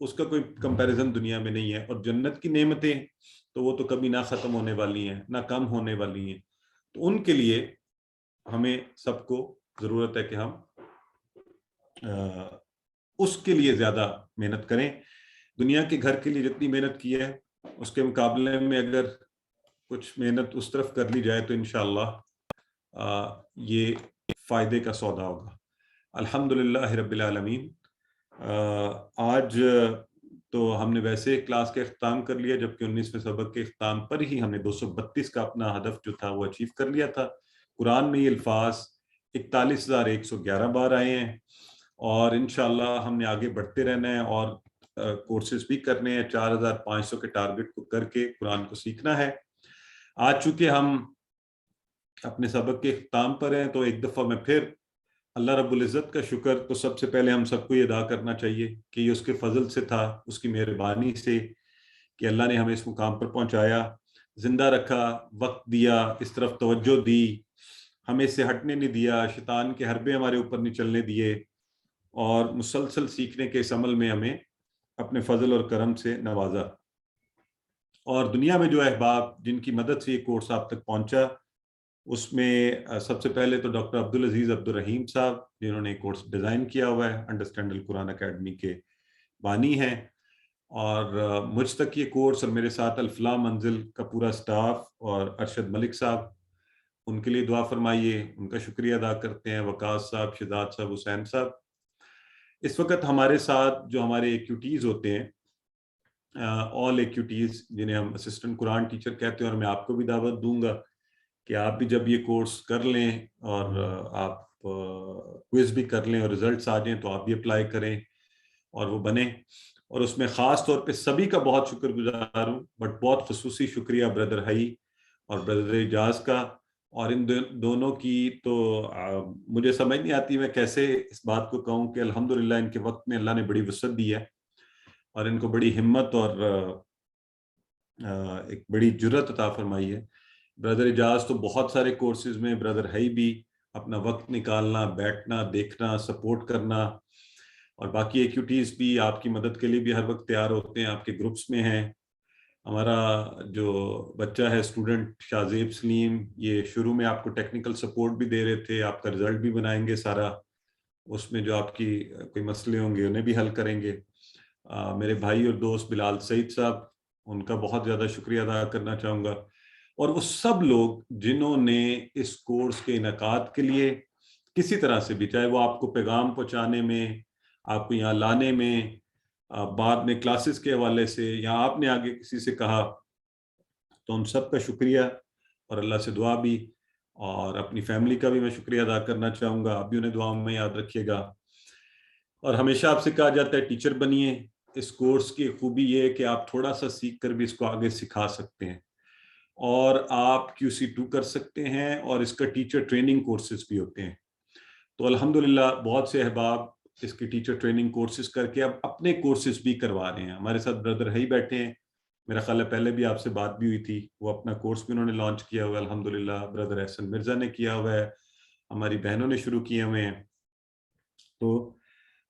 اس کا کوئی کمپیریزن دنیا میں نہیں ہے. اور جنت کی نعمتیں تو وہ تو کبھی نہ ختم ہونے والی ہیں نہ کم ہونے والی ہیں. تو ان کے لیے ہمیں سب کو ضرورت ہے کہ ہم اس کے لیے زیادہ محنت کریں. دنیا کے گھر کے لیے جتنی محنت کی ہے اس کے مقابلے میں اگر کچھ محنت اس طرف کر لی جائے تو انشاءاللہ یہ فائدے کا سودا ہوگا. الحمدللہ رب العالمین. آج تو ہم نے ویسے کلاس کا اختتام کر لیا، جبکہ 19ویں سبق کے اختتام پر ہی ہم نے 232 کا اپنا ہدف جو تھا وہ اچیو کر لیا تھا. قرآن میں یہ الفاظ 41,111 بار آئے ہیں اور انشاءاللہ ہم نے آگے بڑھتے رہنا ہے اور کورسز بھی کرنے ہیں. 4,500 کے ٹارگٹ کو کر کے قرآن کو سیکھنا ہے. آج چونکہ ہم اپنے سبق کے اختتام پر ہیں تو ایک دفعہ میں پھر اللہ رب العزت کا شکر تو سب سے پہلے ہم سب کو یہ ادا کرنا چاہیے کہ یہ اس کے فضل سے تھا، اس کی مہربانی سے کہ اللہ نے ہمیں اس مقام پر پہنچایا، زندہ رکھا، وقت دیا، اس طرف توجہ دی، ہمیں اس سے ہٹنے نہیں دیا، شیطان کے حربے ہمارے اوپر نہیں چلنے دیے اور مسلسل سیکھنے کے اس عمل میں ہمیں اپنے فضل اور کرم سے نوازا. اور دنیا میں جو احباب جن کی مدد سے یہ کورس آپ تک پہنچا، اس میں سب سے پہلے تو ڈاکٹر عبدالعزیز عبدالرحیم صاحب جنہوں نے کورس ڈیزائن کیا ہوا ہے، انڈرسٹینڈ القرآن اکیڈمی کے بانی ہیں، اور مجھ تک یہ کورس اور میرے ساتھ الفلاح منزل کا پورا سٹاف اور ارشد ملک صاحب، ان کے لیے دعا فرمائیے. ان کا شکریہ ادا کرتے ہیں. وقاص صاحب، شہزاد صاحب، حسین صاحب. اس وقت ہمارے ساتھ جو ہمارے ایکیوٹیز ہوتے ہیں، آل ایکیوٹیز جنہیں ہم اسسٹنٹ قرآن ٹیچر کہتے ہیں، اور میں آپ کو بھی دعوت دوں گا کہ آپ بھی جب یہ کورس کر لیں اور آپ کوئز بھی کر لیں اور ریزلٹس آ جائیں تو آپ بھی اپلائی کریں اور وہ بنیں. اور اس میں خاص طور پہ سبھی کا بہت شکر گزار ہوں، بٹ بہت خصوصی شکریہ بردر حئی اور بردر اعجاز کا. اور ان دونوں کی تو مجھے سمجھ نہیں آتی میں کیسے اس بات کو کہوں کہ الحمدللہ ان کے وقت میں اللہ نے بڑی وسعت دی ہے اور ان کو بڑی ہمت اور ایک بڑی جرأت عطا فرمائی ہے. بردر اعجاز تو بہت سارے کورسز میں، بردر حئی بھی اپنا وقت نکالنا، بیٹھنا، دیکھنا، سپورٹ کرنا، اور باقی ایکیوٹیز بھی آپ کی مدد کے لیے بھی ہر وقت تیار ہوتے ہیں، آپ کے گروپس میں ہیں. ہمارا جو بچہ ہے اسٹوڈنٹ شاہزیب سلیم، یہ شروع میں آپ کو ٹیکنیکل سپورٹ بھی دے رہے تھے، آپ کا رزلٹ بھی بنائیں گے سارا، اس میں جو آپ کی کوئی مسئلے ہوں گے انہیں بھی حل کریں گے. میرے بھائی اور دوست بلال سعید صاحب، ان کا بہت زیادہ شکریہ ادا کرنا چاہوں گا. اور وہ سب لوگ جنہوں نے اس کورس کے انعقاد کے لیے کسی طرح سے بھی، چاہے وہ آپ کو پیغام پہنچانے میں، آپ کو یہاں لانے میں، بعد میں کلاسز کے حوالے سے، یا آپ نے آگے کسی سے کہا، تو ان سب کا شکریہ. اور اللہ سے دعا بھی، اور اپنی فیملی کا بھی میں شکریہ ادا کرنا چاہوں گا. آپ بھی انہیں دعاؤں میں یاد رکھیے گا. اور ہمیشہ آپ سے کہا جاتا ہے ٹیچر بنیے. اس کورس کی خوبی یہ ہے کہ آپ تھوڑا سا سیکھ کر بھی اس کو آگے سکھا سکتے ہیں، اور آپ QC2 کر سکتے ہیں، اور اس کا ٹیچر ٹریننگ کورسز بھی ہوتے ہیں. تو الحمدللہ بہت سے احباب اس کی ٹیچر ٹریننگ کورسز کر کے اب اپنے کورسز بھی کروا رہے ہیں. ہمارے ساتھ بردر حئی بیٹھے ہیں، میرا خیال ہے پہلے بھی آپ سے بات بھی ہوئی تھی، وہ اپنا کورس بھی انہوں نے لانچ کیا ہوا ہے الحمدللہ. بردر احسن مرزا نے کیا ہوا ہے، ہماری بہنوں نے شروع کیے ہوئے ہیں. تو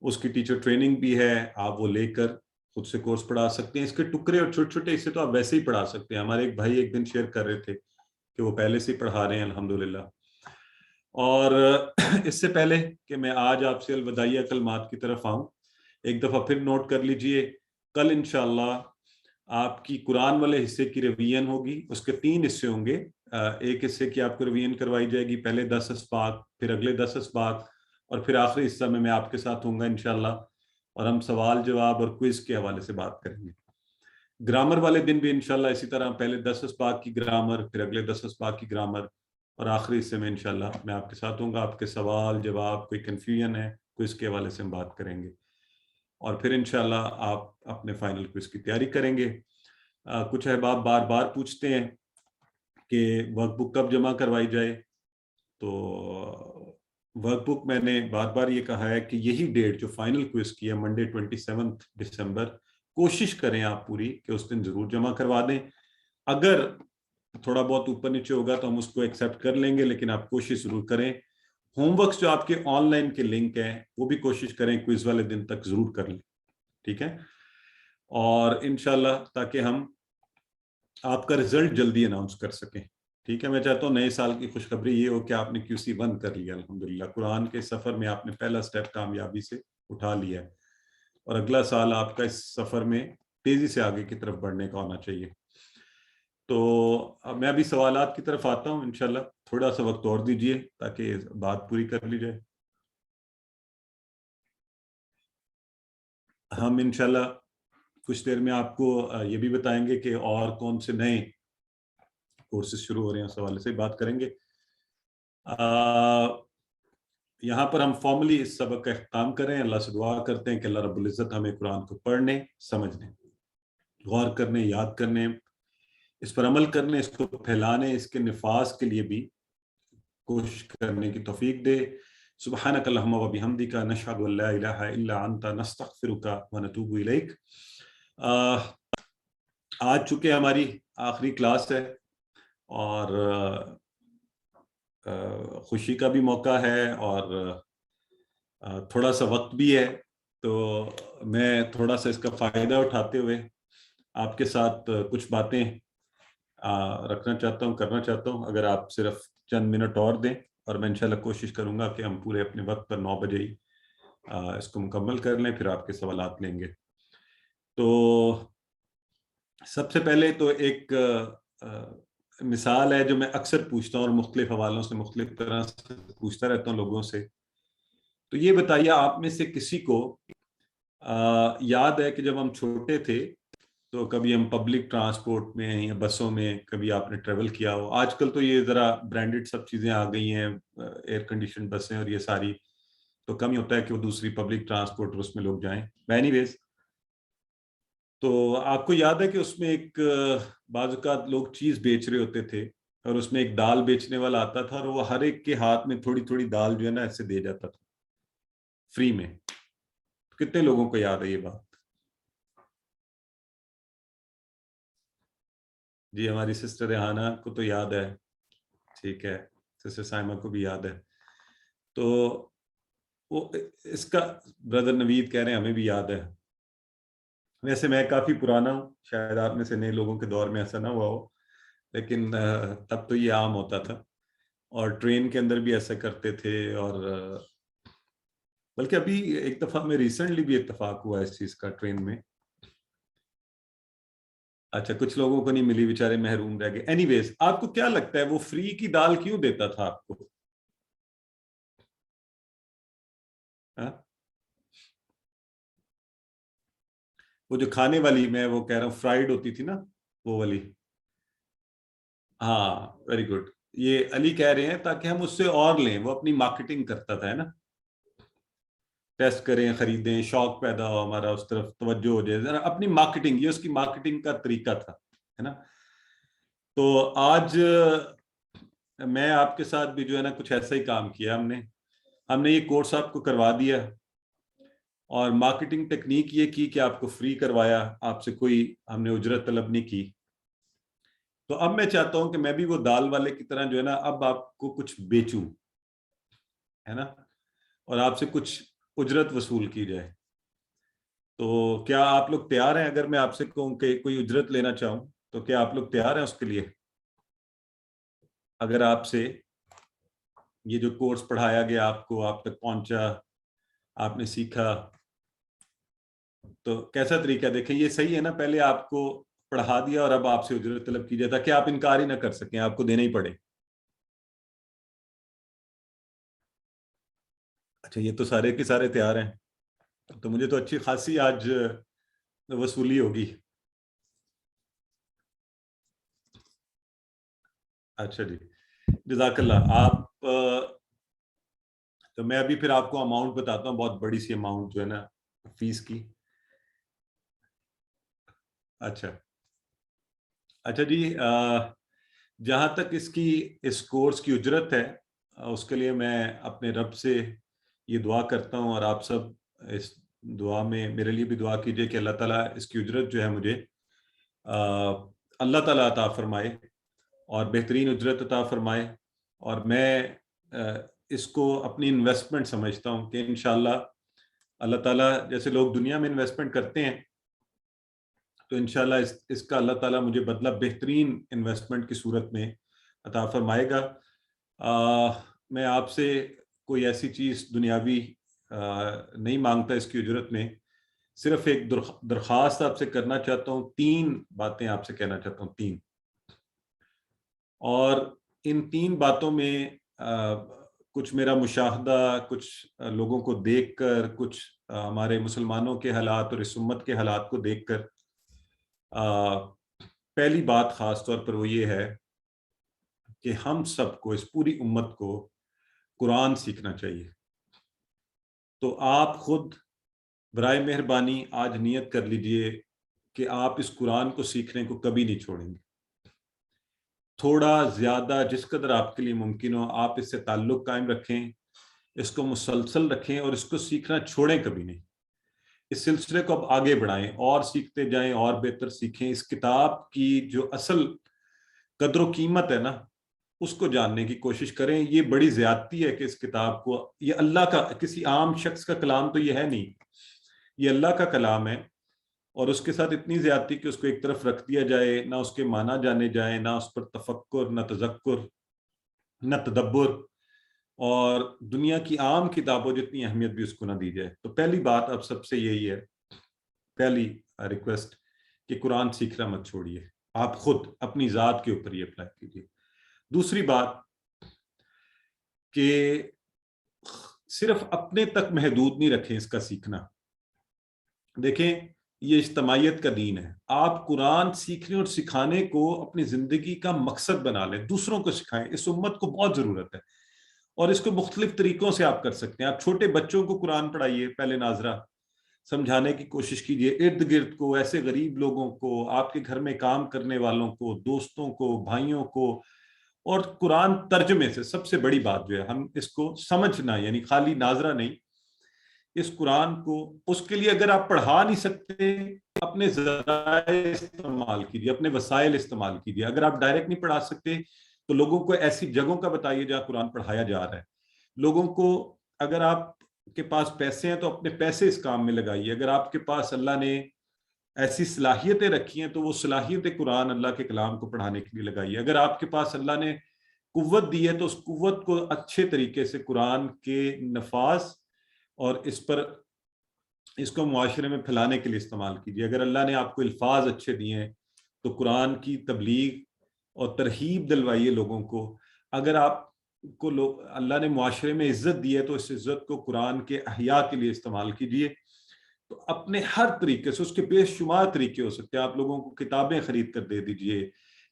اس کی ٹیچر ٹریننگ بھی ہے، آپ وہ لے کر خود سے کورس پڑھا سکتے ہیں. اس کے ٹکڑے اور چھوٹے چھوٹے حصے تو آپ ویسے ہی پڑھا سکتے ہیں. ہمارے ایک بھائی ایک دن شیئر کر رہے تھے کہ وہ پہلے سے پڑھا رہے ہیں الحمدللہ. اور اس سے پہلے کہ میں آج آپ سے الوداعیہ کلمات کی طرف آؤں، ایک دفعہ پھر نوٹ کر لیجئے، کل انشاءاللہ آپ کی قرآن والے حصے کی ریویژن ہوگی. اس کے 3 حصے ہوں گے. ایک حصے کی آپ کو ریویژن کروائی جائے گی، پہلے 10 اسباق، پھر اگلے 10 اسباق، اور پھر آخری حصہ میں آپ کے ساتھ ہوں گا انشاءاللہ، اور ہم سوال جواب اور کوئز کے حوالے سے بات کریں گے. گرامر والے دن بھی انشاءاللہ اسی طرح پہلے 10 اسباق کی گرامر، پھر اگلے 10 اسباق کی گرامر، اور آخری حصے میں انشاءاللہ میں آپ کے ساتھ ہوں گا. آپ کے سوال جواب، کوئی کنفیوژن ہے کوئز کے حوالے سے ہم بات کریں گے، اور پھر انشاءاللہ آپ اپنے فائنل کوئز کی تیاری کریں گے. کچھ احباب بار بار پوچھتے ہیں کہ ورک بک کب جمع کروائی جائے. تو ورک بک میں نے بار بار یہ کہا ہے کہ یہی ڈیٹ جو فائنل کوئز کی ہے، منڈے 27 دسمبر، کوشش کریں آپ پوری کہ اس دن ضرور جمع کروا دیں. اگر تھوڑا بہت اوپر نیچے ہوگا تو ہم اس کو ایکسیپٹ کر لیں گے، لیکن آپ کوشش ضرور کریں. ہوم ورکس جو آپ کے آن لائن کے لنک ہیں وہ بھی کوشش کریں کوئز والے دن تک ضرور کر لیں، ٹھیک ہے. اور انشاءاللہ تاکہ ہم آپ کا رزلٹ جلدی اناؤنس کر سکیں. ٹھیک ہے, میں چاہتا ہوں نئے سال کی خوشخبری یہ ہو کہ آپ نے QC1 کر لیا الحمدللہ. قرآن کے سفر میں آپ نے پہلا سٹیپ کامیابی سے اٹھا لیا ہے, اور اگلا سال آپ کا اس سفر میں تیزی سے آگے کی طرف بڑھنے کا ہونا چاہیے. تو اب میں ابھی سوالات کی طرف آتا ہوں انشاءاللہ. تھوڑا سا وقت اور دیجئے تاکہ بات پوری کر لی جائے. ہم انشاءاللہ کچھ دیر میں آپ کو یہ بھی بتائیں گے کہ اور کون سے نئے کورسز شروع ہو رہے ہیں, اس حوالے سے بات کریں گے. یہاں پر ہم فارملی اس سبق کا اختتام کریں. اللہ سے دعا کرتے ہیں کہ اللہ رب العزت ہمیں قرآن کو پڑھنے, سمجھنے, غور کرنے, یاد کرنے, اس پر عمل کرنے, اس کو پھیلانے, اس کے نفاذ کے لیے بھی کوشش کرنے کی توفیق دے. سبحانک اللہم و بحمدک نشہد ان لا الہ الا انت نستغفرک و نتوب الیک. آج چونکہ ہماری آخری کلاس ہے اور خوشی کا بھی موقع ہے اور تھوڑا سا وقت بھی ہے, تو میں تھوڑا سا اس کا فائدہ اٹھاتے ہوئے آپ کے ساتھ کچھ باتیں رکھنا چاہتا ہوں, کرنا چاہتا ہوں. اگر آپ صرف چند منٹ اور دیں, اور میں انشاءاللہ کوشش کروں گا کہ ہم پورے اپنے وقت پر 9 بجے ہی اس کو مکمل کر لیں, پھر آپ کے سوالات لیں گے. تو سب سے پہلے تو ایک مثال ہے جو میں اکثر پوچھتا ہوں اور مختلف حوالوں سے مختلف طرح سے پوچھتا رہتا ہوں لوگوں سے. تو یہ بتائیے, آپ میں سے کسی کو یاد ہے کہ جب ہم چھوٹے تھے تو کبھی ہم پبلک ٹرانسپورٹ میں یا بسوں میں کبھی آپ نے ٹریول کیا ہو؟ آج کل تو یہ ذرا برانڈڈ سب چیزیں آ گئی ہیں, ایئر کنڈیشن بسیں اور یہ ساری, تو کم ہی ہوتا ہے کہ وہ دوسری پبلک ٹرانسپورٹ اس میں لوگ جائیں. اینی ویز, تو آپ کو یاد ہے کہ اس میں ایک بعض اوقات لوگ چیز بیچ رہے ہوتے تھے اور اس میں ایک دال بیچنے والا آتا تھا اور وہ ہر ایک کے ہاتھ میں تھوڑی تھوڑی دال جو ہے نا ایسے دے جاتا تھا فری میں. کتنے لوگوں کو یاد ہے یہ بات؟ جی, ہماری سسٹر ریحانہ کو تو یاد ہے, ٹھیک ہے, سسٹر سائمہ کو بھی یاد ہے. تو وہ اس کا بردر نوید کہہ رہے ہیں ہمیں بھی یاد ہے. ویسے میں کافی پرانا ہوں, شاید آپ میں سے نئے لوگوں کے دور میں ایسا نہ ہوا ہو, لیکن تب تو یہ عام ہوتا تھا, اور ٹرین کے اندر بھی ایسا کرتے تھے. اور بلکہ ابھی ایک دفعہ میں ریسنٹلی بھی اتفاق ہوا اس چیز کا ٹرین میں. اچھا, کچھ لوگوں کو نہیں ملی, بیچارے محروم رہ گئے. اینی ویز, آپ کو کیا لگتا ہے وہ فری کی دال کیوں دیتا تھا آپ کو؟ وہ جو کھانے والی, میں وہ کہہ رہا ہوں فرائیڈ ہوتی تھی نا وہ والی. ہاں, ویری گڈ. یہ علی کہہ رہے ہیں تاکہ ہم اس سے اور لیں, وہ اپنی مارکیٹنگ کرتا تھا, ہے نا, ٹیسٹ کریں, خریدیں, شوق پیدا ہو ہمارا, اس طرف توجہ ہو جائے ذرا, اپنی مارکیٹنگ, یہ اس کی مارکیٹنگ کا طریقہ تھا, ہے نا. تو آج میں آپ کے ساتھ بھی جو ہے نا کچھ ایسا ہی کام کیا. ہم نے یہ کورس آپ کو کروا دیا اور مارکیٹنگ ٹیکنیک یہ کی کہ آپ کو فری کروایا, آپ سے کوئی ہم نے اجرت طلب نہیں کی. تو اب میں چاہتا ہوں کہ میں بھی وہ دال والے کی طرح جو ہے نا اب آپ کو کچھ بیچوں, ہے نا, اور آپ سے کچھ اجرت وصول کی جائے. تو کیا آپ لوگ تیار ہیں؟ اگر میں آپ سے کہوں کہ کوئی اجرت لینا چاہوں تو کیا آپ لوگ تیار ہیں اس کے لیے؟ اگر آپ سے یہ جو کورس پڑھایا گیا آپ کو, آپ تک پہنچا, آپ نے سیکھا, تو کیسا طریقہ دیکھیں, یہ صحیح ہے نا, پہلے آپ کو پڑھا دیا اور اب آپ سے اجرت طلب کی جائے تاکہ آپ انکار ہی نہ کر سکیں, آپ کو دینا ہی پڑے. اچھا, یہ تو سارے کے سارے تیار ہیں, تو مجھے تو اچھی خاصی آج وصولی ہوگی. اچھا جی, جزاک اللہ. آپ تو میں ابھی پھر آپ کو اماؤنٹ بتاتا ہوں, بہت بڑی سی اماؤنٹ جو ہے نا فیس کی. اچھا جی, جہاں تک اس کورس کی اجرت ہے, اس کے لیے میں اپنے رب سے یہ دعا کرتا ہوں, اور آپ سب اس دعا میں میرے لیے بھی دعا کیجئے کہ اللہ تعالیٰ اس کی اجرت جو ہے مجھے اللہ تعالیٰ عطا فرمائے اور بہترین اجرت عطا فرمائے. اور میں اس کو اپنی انویسٹمنٹ سمجھتا ہوں کہ انشاءاللہ اللہ تعالیٰ جیسے لوگ دنیا میں انویسٹمنٹ کرتے ہیں تو انشاءاللہ اس کا اللہ تعالیٰ مجھے بدلہ بہترین انویسٹمنٹ کی صورت میں عطا فرمائے گا۔ میں آپ سے کوئی ایسی چیز دنیاوی نہیں مانگتا اس کی اجرت میں، صرف ایک درخواست آپ سے کرنا چاہتا ہوں، 3 باتیں آپ سے کہنا چاہتا ہوں، 3، اور ان 3 باتوں میں کچھ میرا مشاہدہ، کچھ لوگوں کو دیکھ کر، کچھ ہمارے مسلمانوں کے حالات اور اس امت کے حالات کو دیکھ کر، پہلی بات خاص طور پر وہ یہ ہے کہ ہم سب کو، اس پوری امت کو قرآن سیکھنا چاہیے۔ تو آپ خود برائے مہربانی آج نیت کر لیجئے کہ آپ اس قرآن کو سیکھنے کو کبھی نہیں چھوڑیں گے۔ تھوڑا زیادہ جس قدر آپ کے لیے ممکن ہو آپ اس سے تعلق قائم رکھیں، اس کو مسلسل رکھیں اور اس کو سیکھنا چھوڑیں کبھی نہیں۔ اس سلسلے کو اب آگے بڑھائیں اور سیکھتے جائیں اور بہتر سیکھیں۔ اس کتاب کی جو اصل قدر و قیمت ہے نا، اس کو جاننے کی کوشش کریں۔ یہ بڑی زیادتی ہے کہ اس کتاب کو، یہ اللہ کا، کسی عام شخص کا کلام تو یہ ہے نہیں، یہ اللہ کا کلام ہے، اور اس کے ساتھ اتنی زیادتی کہ اس کو ایک طرف رکھ دیا جائے، نہ اس کے معنی جانے جائیں، نہ اس پر تفکر، نہ تذکر، نہ تدبر، اور دنیا کی عام کتابوں جتنی اہمیت بھی اس کو نہ دی جائے۔ تو پہلی بات اب سب سے یہی ہے، پہلی ریکویسٹ، کہ قرآن سیکھنا مت چھوڑیے، آپ خود اپنی ذات کے اوپر یہ اپلائی کیجیے۔ دوسری بات کہ صرف اپنے تک محدود نہیں رکھیں اس کا سیکھنا۔ دیکھیں یہ اجتماعیت کا دین ہے، آپ قرآن سیکھنے اور سکھانے کو اپنی زندگی کا مقصد بنا لیں، دوسروں کو سکھائیں، اس امت کو بہت ضرورت ہے، اور اس کو مختلف طریقوں سے آپ کر سکتے ہیں۔ آپ چھوٹے بچوں کو قرآن پڑھائیے، پہلے ناظرہ سمجھانے کی کوشش کیجیے، ارد گرد کو، ایسے غریب لوگوں کو، آپ کے گھر میں کام کرنے والوں کو، دوستوں کو، بھائیوں کو، اور قرآن ترجمے سے سب سے بڑی بات جو ہے ہم اس کو سمجھنا، یعنی خالی ناظرہ نہیں، اس قرآن کو، اس کے لیے اگر آپ پڑھا نہیں سکتے اپنے ذرائع استعمال کیجیے، اپنے وسائل استعمال کیجیے۔ اگر آپ ڈائریکٹ نہیں پڑھا سکتے تو لوگوں کو ایسی جگہوں کا بتائیے جہاں قرآن پڑھایا جا رہا ہے۔ لوگوں کو، اگر آپ کے پاس پیسے ہیں تو اپنے پیسے اس کام میں لگائیے۔ اگر آپ کے پاس اللہ نے ایسی صلاحیتیں رکھی ہیں تو وہ صلاحیت قرآن، اللہ کے کلام کو پڑھانے کے لیے لگائیے۔ اگر آپ کے پاس اللہ نے قوت دی ہے تو اس قوت کو اچھے طریقے سے قرآن کے نفاذ اور اس کو معاشرے میں پھیلانے کے لیے استعمال کیجیے۔ اگر اللہ نے آپ کو الفاظ اچھے دیے ہیں تو قرآن کی تبلیغ اور ترغیب دلوائیے لوگوں کو۔ اگر آپ کو اللہ نے معاشرے میں عزت دی ہے تو اس عزت کو قرآن کے احیاء کے لیے استعمال کیجیے۔ تو اپنے ہر طریقے سے، اس کے بے شمار طریقے ہو سکتے ہیں، آپ لوگوں کو کتابیں خرید کر دے دیجئے،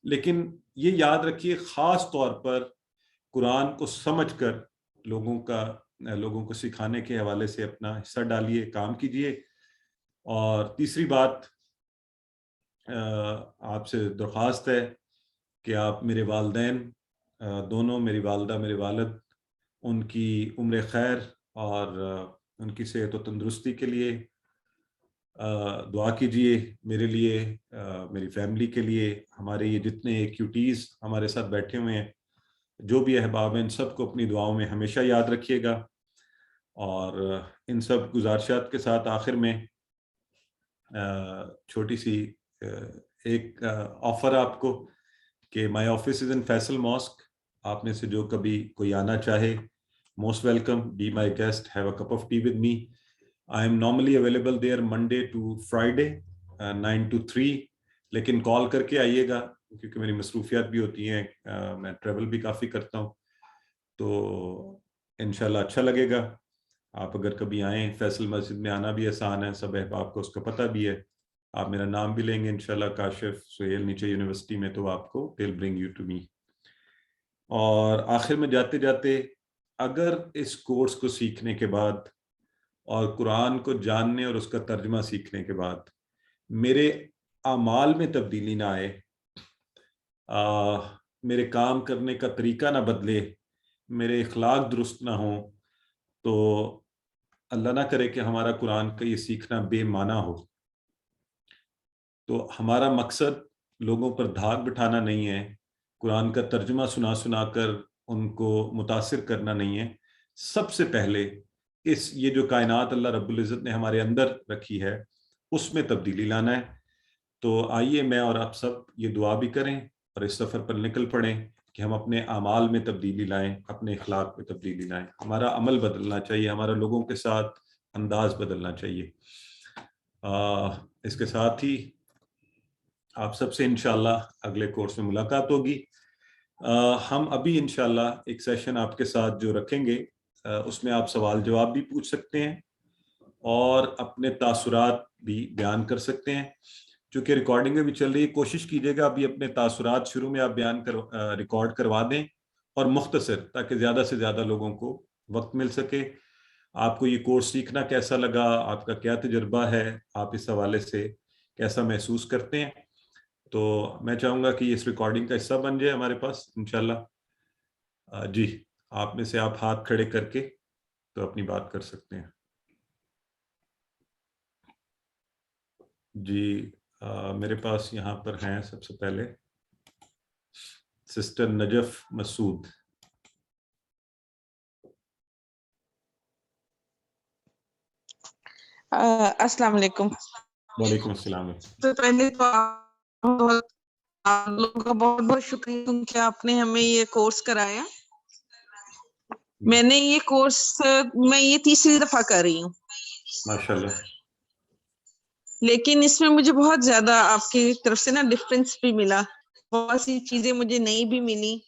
لیکن یہ یاد رکھیے خاص طور پر قرآن کو سمجھ کر لوگوں کو سکھانے کے حوالے سے اپنا حصہ ڈالیے، کام کیجیے۔ اور تیسری بات آپ سے درخواست ہے کہ آپ میرے والدین دونوں، میری والدہ، میرے والد، ان کی عمر خیر اور ان کی صحت و تندرستی کے لیے دعا کیجیے، میرے لیے، میری فیملی کے لیے، ہمارے یہ جتنے ایکیوٹیز ہمارے ساتھ بیٹھے ہوئے ہیں، جو بھی احباب ہیں، ان سب کو اپنی دعاؤں میں ہمیشہ یاد رکھیے گا۔ اور ان سب گزارشات کے ساتھ آخر میں چھوٹی سی ایک آفر آپ کو کہ my office is in Faisal mosque, آپ میں سے جو کبھی کوئی آنا چاہے، most welcome, be my guest, have a cup of tea with me. I am normally available there Monday to Friday 9 to 3، لیکن کال کر کے آئیے گا کیونکہ میری مصروفیات بھی ہوتی ہیں، میں ٹریول بھی کافی کرتا ہوں، تو انشاءاللہ اچھا لگے گا۔ آپ اگر کبھی آئیں، فیصل مسجد میں آنا بھی آسان ہے، سب احباب کو اس کا پتہ بھی ہے۔ آپ میرا نام بھی لیں گے انشاءاللہ، کاشف سہیل، نیچے یونیورسٹی میں، تو آپ کو they'll bring you to me۔ اور آخر میں جاتے جاتے، اگر اس کورس کو سیکھنے کے بعد اور قرآن کو جاننے اور اس کا ترجمہ سیکھنے کے بعد میرے اعمال میں تبدیلی نہ آئے، میرے کام کرنے کا طریقہ نہ بدلے، میرے اخلاق درست نہ ہوں، تو اللہ نہ کرے کہ ہمارا قرآن کا یہ سیکھنا بے معنی ہو۔ تو ہمارا مقصد لوگوں پر دھاگ بٹھانا نہیں ہے، قرآن کا ترجمہ سنا سنا کر ان کو متاثر کرنا نہیں ہے۔ سب سے پہلے یہ جو کائنات اللہ رب العزت نے ہمارے اندر رکھی ہے، اس میں تبدیلی لانا ہے۔ تو آئیے میں اور آپ سب یہ دعا بھی کریں اور اس سفر پر نکل پڑیں کہ ہم اپنے اعمال میں تبدیلی لائیں، اپنے اخلاق میں تبدیلی لائیں، ہمارا عمل بدلنا چاہیے، ہمارا لوگوں کے ساتھ انداز بدلنا چاہیے۔ اس کے ساتھ ہی آپ سب سے انشاءاللہ اگلے کورس میں ملاقات ہوگی۔ ہم ابھی انشاءاللہ ایک سیشن آپ کے ساتھ جو رکھیں گے اس میں آپ سوال جواب بھی پوچھ سکتے ہیں اور اپنے تاثرات بھی بیان کر سکتے ہیں۔ چونکہ ریکارڈنگ بھی چل رہی ہے، کوشش کیجیے گا ابھی اپنے تاثرات شروع میں آپ بیان ریکارڈ کروا دیں اور مختصر، تاکہ زیادہ سے زیادہ لوگوں کو وقت مل سکے۔ آپ کو یہ کورس سیکھنا کیسا لگا، آپ کا کیا تجربہ ہے، آپ اس حوالے سے کیسا محسوس کرتے ہیں، تو میں چاہوں گا کہ اس ریکارڈنگ کا حصہ بن جائے ہمارے پاس انشاءاللہ۔ جی آپ میں سے آپ ہاتھ کھڑے کر کے تو اپنی بات کر سکتے ہیں۔ جی میرے پاس یہاں پر ہیں سب سے پہلے سسٹر نجف مسعود۔ السلام علیکم۔ وعلیکم السلام۔ تو پہلے تو آپ لوگوں کا بہت بہت شکریہ کہ آپ نے ہمیں یہ کورس کرایا۔ میں نے یہ کورس میں یہ تیسری دفعہ کر رہی ہوں، ماشاءاللہ، لیکن اس میں مجھے بہت زیادہ آپ کی طرف سے نا ڈفرینس بھی ملا، بہت سی چیزیں مجھے نئی بھی ملی۔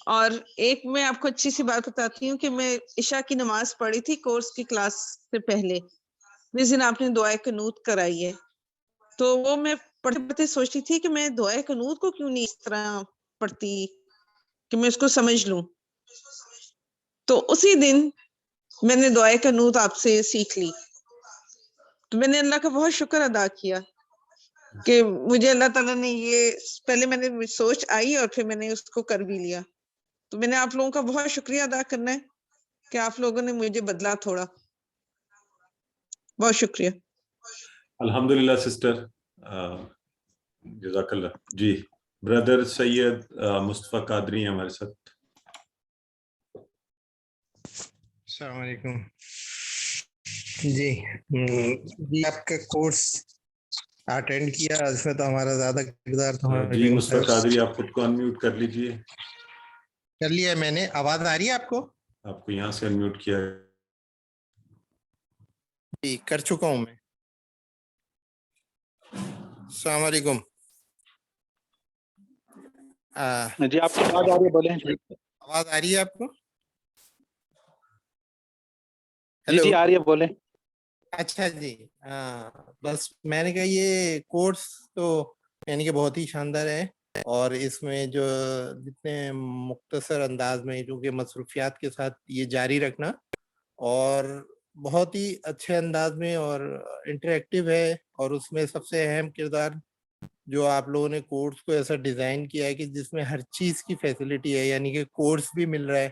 اور ایک میں آپ کو اچھی سی بات بتاتی ہوں کہ میں عشاء کی نماز پڑھی تھی کورس کی کلاس سے پہلے، جس دن آپ نے دعائے قنوت کرائی ہے، تو وہ میں پڑھتے پڑھتے سوچتی تھی کہ میں دعائے قنوت کو کیوں نہیں اس طرح پڑھتی کہ میں اس کو سمجھ لوں۔ تو اسی دن میں نے دعائے قنوت آپ سے سیکھ لی، تو میں نے اللہ کا بہت شکر ادا کیا کہ مجھے اللہ تعالیٰ نے یہ، پہلے میں نے سوچ آئی اور پھر میں نے اس کو کر بھی لیا۔ تو میں نے آپ لوگوں کا بہت شکریہ ادا کرنا ہے کہ آپ لوگوں نے مجھے بدلا تھوڑا۔ بہت شکریہ۔ الحمدللہ سسٹر، جزاک اللہ۔ جی بردر سید مصطفیٰ قادری ہیں ہمارے ساتھ۔ السلام علیکم۔ جی آپ کا کورس اٹینڈ کیا، اس میں تو ہمارا زیادہ کردار تھا۔ جی مصطفیٰ قادری آپ خود کو انمیوٹ کر لیجئے۔ کر لیا میں نے، آواز آ رہی ہے آپ کو؟ آپ کو یہاں سے انمیوٹ کیا ہے۔ جی کر چکا ہوں میں۔ السلام علیکم۔ جی آپ کی آواز آ رہی ہے، بولیں۔ آواز آ رہی ہے آپ کو؟ جی جی آ رہی ہے، بولیں۔ اچھا جی، بس میں نے کہا یہ کورس تو یعنی کہ بہت ہی شاندار ہے، اور اس میں جو جتنے مختصر انداز میں چونکہ مصروفیات کے ساتھ یہ جاری رکھنا، اور بہت ہی اچھے انداز میں اور انٹریکٹیو ہے، اور اس میں سب سے اہم کردار جو آپ لوگوں نے کورس کو ایسا ڈیزائن کیا ہے کہ جس میں ہر چیز کی فیسلٹی ہے، یعنی کہ کورس بھی مل رہا ہے،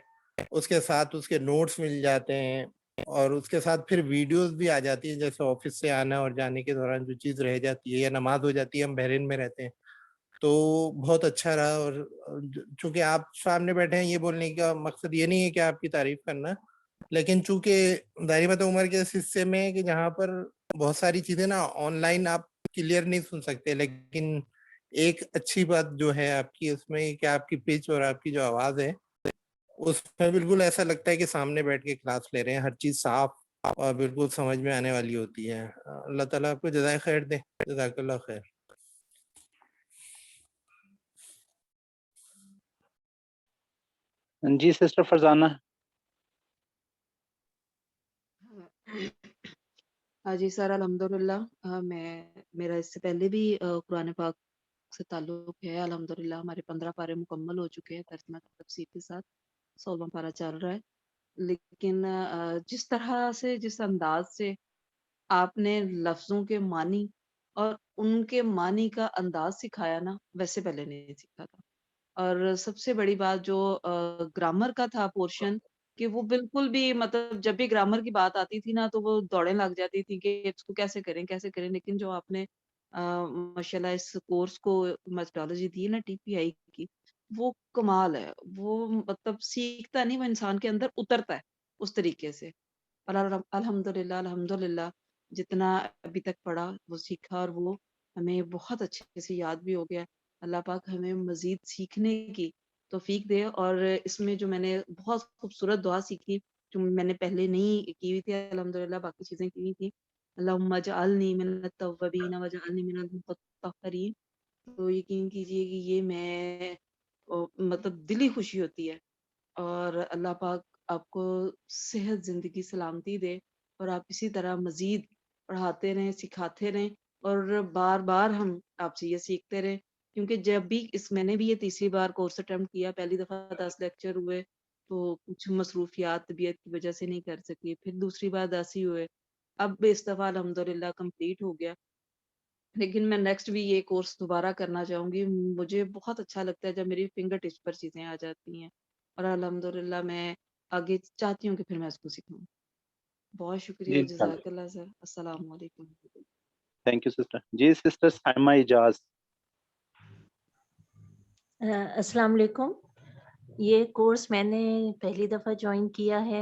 اس کے ساتھ اس کے نوٹس مل جاتے ہیں، اور اس کے ساتھ پھر ویڈیوز بھی آ جاتی ہیں، جیسے آفس سے آنا اور جانے کے دوران جو چیز رہ جاتی ہے یا نماز ہو جاتی ہے، ہم بحرین میں رہتے ہیں، تو بہت اچھا رہا۔ اور چونکہ آپ سامنے بیٹھے ہیں، یہ بولنے کا مقصد یہ نہیں ہے کہ آپ کی تعریف کرنا، لیکن چونکہ دائرۃ عمر کے اس حصے میں کہ جہاں پر بہت ساری چیزیں نا آن لائن آپ کلیئر نہیں سن سکتے، لیکن ایک اچھی بات جو ہے آپ کی اس میں کہ آپ کی پچ اور آپ کی جو آواز ہے اس میں بالکل ایسا لگتا ہے کہ سامنے بیٹھ کے کلاس لے رہے ہیں، ہر چیز صاف اور بالکل سمجھ میں آنے والی ہوتی ہے۔ اللہ تعالیٰ آپ کو جزائے خیر دے۔ جزاک اللہ خیر۔ جی سسٹر فرزانہ۔ جی سر الحمدللہ، میرا اس سے پہلے بھی قرآن پاک سے تعلق ہے۔ الحمدللہ ہمارے 15 پارے مکمل ہو چکے ہیں ترجمہ تفسیر کے ساتھ، 16واں پارہ چل رہا ہے۔ لیکن جس طرح سے، جس انداز سے آپ نے لفظوں کے معنی اور ان کے معنی کا انداز سکھایا نا، ویسے پہلے نہیں سیکھا تھا۔ اور سب سے بڑی بات جو گرامر کا تھا پورشن، کہ وہ بالکل بھی مطلب جب بھی گرامر کی بات آتی تھی نا تو وہ دوڑیں لگ جاتی تھی کہ اس کو کیسے کریں کیسے کریں۔ لیکن جو آپ نے ماشاءاللہ اس کورس کو میتھڈالوجی دی نا ٹی پی آئی کی، وہ کمال ہے۔ وہ مطلب سیکھتا نہیں، وہ انسان کے اندر اترتا ہے اس طریقے سے۔ الحمدللہ الحمدللہ جتنا ابھی تک پڑھا وہ سیکھا، اور وہ ہمیں بہت اچھے سے یاد بھی ہو گیا. اللہ پاک ہمیں مزید سیکھنے کی توفیق دے. اور اس میں جو میں نے بہت خوبصورت دعا سیکھی جو میں نے پہلے نہیں کی ہوئی تھی, الحمدللہ باقی چیزیں کی ہوئی تھی, اللہم اجعلنی من التوابین واجعلنی من المتطہرین. تو یقین کیجئے کہ یہ میں مطلب دلی خوشی ہوتی ہے. اور اللہ پاک آپ کو صحت, زندگی, سلامتی دے اور آپ اسی طرح مزید پڑھاتے رہیں, سکھاتے رہیں اور بار بار ہم آپ سے یہ سیکھتے رہیں. کیونکہ جب بھی میں نے بھی یہ تیسری بار کورس اٹیمپٹ کیا, پہلی دفعہ 10 لیکچر ہوئے تو کچھ مصروفیات طبیعت کی وجہ سے نہیں کر سکی, پھر دوسری بار 10 ہی ہوئے, اب اس دفعہ الحمدللہ کمپلیٹ ہو گیا. لیکن میں نیکسٹ بھی یہ کورس دوبارہ کرنا چاہوں گی. مجھے بہت اچھا لگتا ہے جب میری فنگر ٹچ پر چیزیں آ جاتی ہیں, اور الحمدللہ میں آگے چاہتی ہوں کہ پھر میں اس کو سیکھوں. بہت شکریہ, جی جزاک اللہ سر. السلام علیکم. Thank you sister. جی سسٹر سائمہ اجاز. السلام علیکم. یہ کورس میں نے پہلی دفعہ جوائن کیا ہے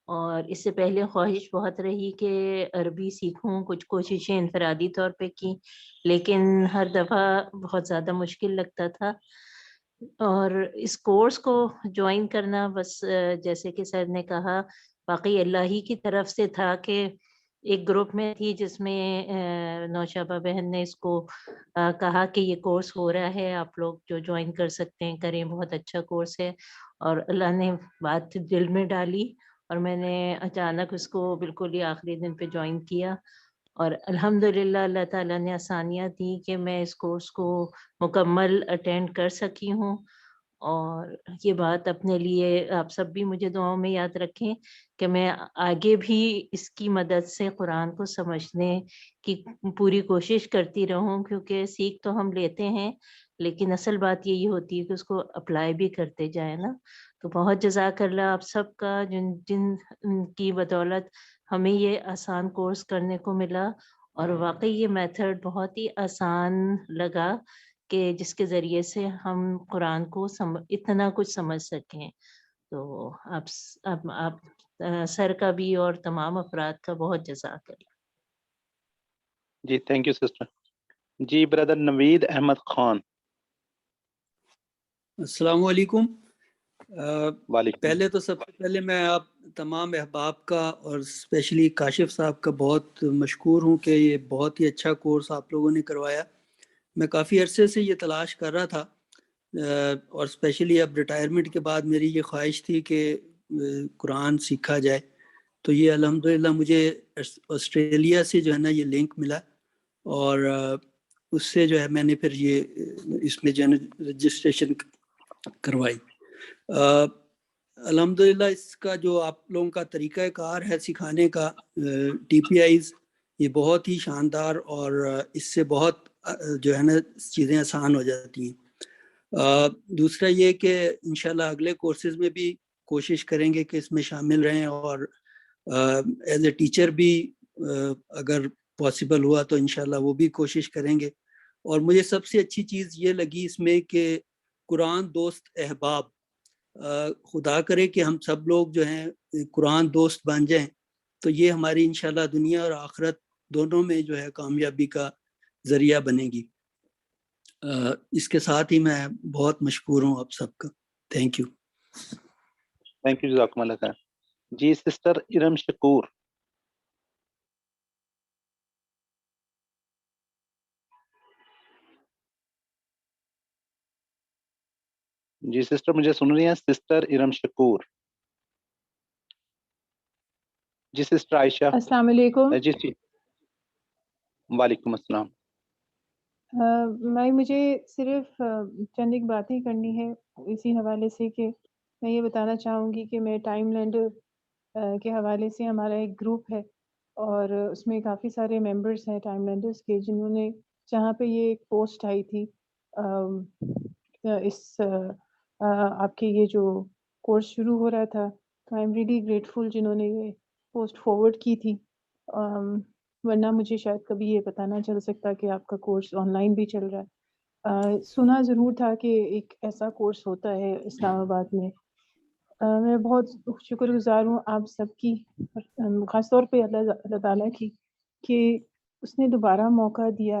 اور اس سے پہلے خواہش بہت رہی کہ عربی سیکھوں, کچھ کوششیں انفرادی طور پہ کی, لیکن ہر دفعہ بہت زیادہ مشکل لگتا تھا. اور اس کورس کو جوائن کرنا بس جیسے کہ سر نے کہا باقی اللہ ہی کی طرف سے تھا کہ ایک گروپ میں تھی جس میں نوشابہ بہن نے اس کو کہا کہ یہ کورس ہو رہا ہے, آپ لوگ جو جوائن کر سکتے ہیں کریں, بہت اچھا کورس ہے. اور اللہ نے بات دل میں ڈالی اور میں نے اچانک اس کو بالکل ہی آخری دن پہ جوائن کیا. اور الحمدللہ اللہ تعالیٰ نے آسانیاں دی کہ میں اس کورس کو مکمل اٹینڈ کر سکی ہوں. اور یہ بات اپنے لیے آپ سب بھی مجھے دعاؤں میں یاد رکھیں کہ میں آگے بھی اس کی مدد سے قرآن کو سمجھنے کی پوری کوشش کرتی رہوں, کیونکہ سیکھ تو ہم لیتے ہیں لیکن اصل بات یہی ہوتی ہے کہ اس کو اپلائی بھی کرتے جائیں نا. تو بہت جزاک اللہ آپ سب کا, جن کی بدولت ہمیں یہ آسان کورس کرنے کو ملا. اور واقعی یہ میتھڈ بہت ہی آسان لگا کہ جس کے ذریعے سے ہم قرآن کو اتنا کچھ سمجھ سکیں. تو آپ سر کا بھی اور تمام افراد کا بہت جزاک اللہ. جی تھینک یو سسٹر. جی بردر نوید احمد خان. السلام علیکم. وعلیکم. پہلے تو سب سے پہلے میں آپ تمام احباب کا اور اسپیشلی کاشف صاحب کا بہت مشکور ہوں کہ یہ بہت ہی اچھا کورس آپ لوگوں نے کروایا. میں کافی عرصے سے یہ تلاش کر رہا تھا اور اسپیشلی اب ریٹائرمنٹ کے بعد میری یہ خواہش تھی کہ قرآن سیکھا جائے. تو یہ الحمدللہ مجھے آسٹریلیا سے جو ہے نا یہ لنک ملا اور اس سے جو ہے میں نے پھر یہ اس میں جو ہے نا رجسٹریشن کروائی. الحمدللہ اس کا جو آپ لوگوں کا طریقہ کار ہے سکھانے کا, ٹی پی آئیز, یہ بہت ہی شاندار اور اس سے بہت جو ہے نا چیزیں آسان ہو جاتی ہیں. دوسرا یہ کہ انشاءاللہ اگلے کورسز میں بھی کوشش کریں گے کہ اس میں شامل رہیں اور ایز اے ٹیچر بھی اگر پاسبل ہوا تو انشاءاللہ وہ بھی کوشش کریں گے. اور مجھے سب سے اچھی چیز یہ لگی اس میں کہ قرآن دوست احباب, خدا کرے کہ ہم سب لوگ جو ہیں قرآن دوست بن جائیں تو یہ ہماری انشاءاللہ دنیا اور آخرت دونوں میں جو ہے کامیابی کا ذریعہ بنے گی. اس کے ساتھ ہی میں بہت مشکور ہوں آپ سب کا. Thank you. تھینک یو جزاکم اللہ خیر. جی سسٹر ارم شکور. جی سسٹر مجھے سن رہی ہیں؟ سسٹر ارم شکور. جی سسٹر عائشہ. السلام علیکم. جی جی وعلیکم السلام. میں مجھے صرف چند ایک باتیں کرنی ہے اسی حوالے سے کہ میں یہ بتانا چاہوں گی کہ میں ٹائم لینڈر کے حوالے سے ہمارا ایک گروپ ہے اور اس میں کافی سارے ممبرس ہیں ٹائم لینڈرس کے, جنہوں نے جہاں پہ یہ ایک پوسٹ آئی تھی اس آپ کے یہ جو کورس شروع ہو رہا تھا, تو آئی ایم ریلی گریٹفل جنہوں نے یہ پوسٹ فارورڈ کی تھی, ورنہ مجھے شاید کبھی یہ پتہ نہ چل سکتا کہ آپ کا کورس آن لائن بھی چل رہا ہے. سنا ضرور تھا کہ ایک ایسا کورس ہوتا ہے اسلام آباد میں. میں بہت شکر گزار ہوں آپ سب کی, خاص طور پہ اللہ تعالیٰ کی کہ اس نے دوبارہ موقع دیا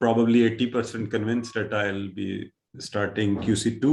probably 80% convinced that I'll be starting QC2,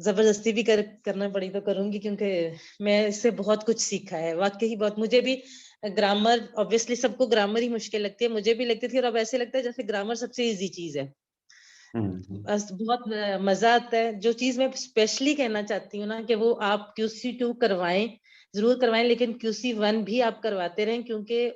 زبردستی بھی کرنا پڑی تو کروں گی، کیونکہ میں اس سے بہت کچھ سیکھا ہے واقعی بہت. مجھے بھی گرامر obviously سب کو گرامر ہی مشکل لگتی ہے، مجھے بھی لگتی تھی، اور اب ایسے لگتا ہے جیسے گرامر سب سے ایزی چیز ہے. بس بہت مزہ آتا ہے. جو چیز میں اسپیشلی کہنا چاہتی ہوں نا کہ وہ آپ QC2 کروائیں، ضرور کروائیں، لیکن QC1 بھی آپ کرواتے رہیں، کیونکہ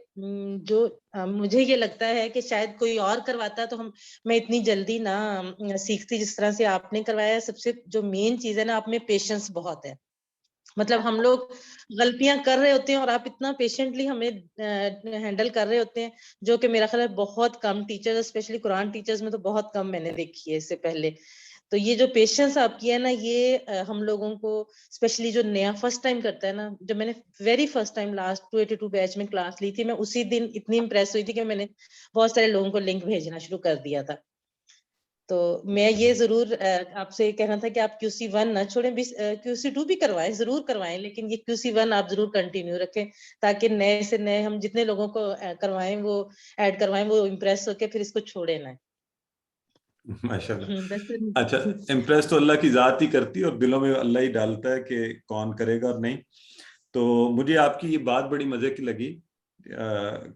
جو مجھے یہ لگتا ہے کہ شاید کوئی اور کرواتا تو میں اتنی جلدی نہ سیکھتی جس طرح سے آپ نے کروایا. سب سے جو مین چیز ہے نا، آپ میں پیشنس بہت ہے. مطلب ہم لوگ غلطیاں کر رہے ہوتے ہیں اور آپ اتنا پیشنٹلی ہمیں ہینڈل کر رہے ہوتے ہیں، جو کہ میرا خیال ہے بہت کم ٹیچر، اسپیشلی قرآن ٹیچرز میں تو بہت کم میں نے دیکھی ہے اس سے پہلے. تو یہ جو پیشنس آپ کی ہے نا، یہ ہم لوگوں کو اسپیشلی جو نیا فرسٹ ٹائم کرتا ہے نا، جب میں نے ویری فرسٹ ٹائم لاسٹ 282 بیچ میں کلاس لی تھی، میں اسی دن اتنی امپریس ہوئی تھی کہ میں نے بہت سارے لوگوں کو لنک بھیجنا شروع کر دیا تھا. تو میں یہ ضرور آپ سے کہنا تھا کہ آپ QC1 نہ چھوڑیں، QC2 بھی کروائیں، ضرور کروائیں، لیکن یہ QC1 آپ ضرور کنٹینیو رکھیں، تاکہ نئے سے نئے ہم جتنے لوگوں کو کروائیں وہ ایڈ کروائیں، وہ امپریس ہو کے پھر اس کو چھوڑے نہ. ماشاءاللہ. اچھا، امپریس تو اللہ کی ذات ہی کرتی ہے اور دلوں میں اللہ ہی ڈالتا ہے کہ کون کرے گا اور نہیں. تو مجھے آپ کی یہ بات بڑی مزے کی لگی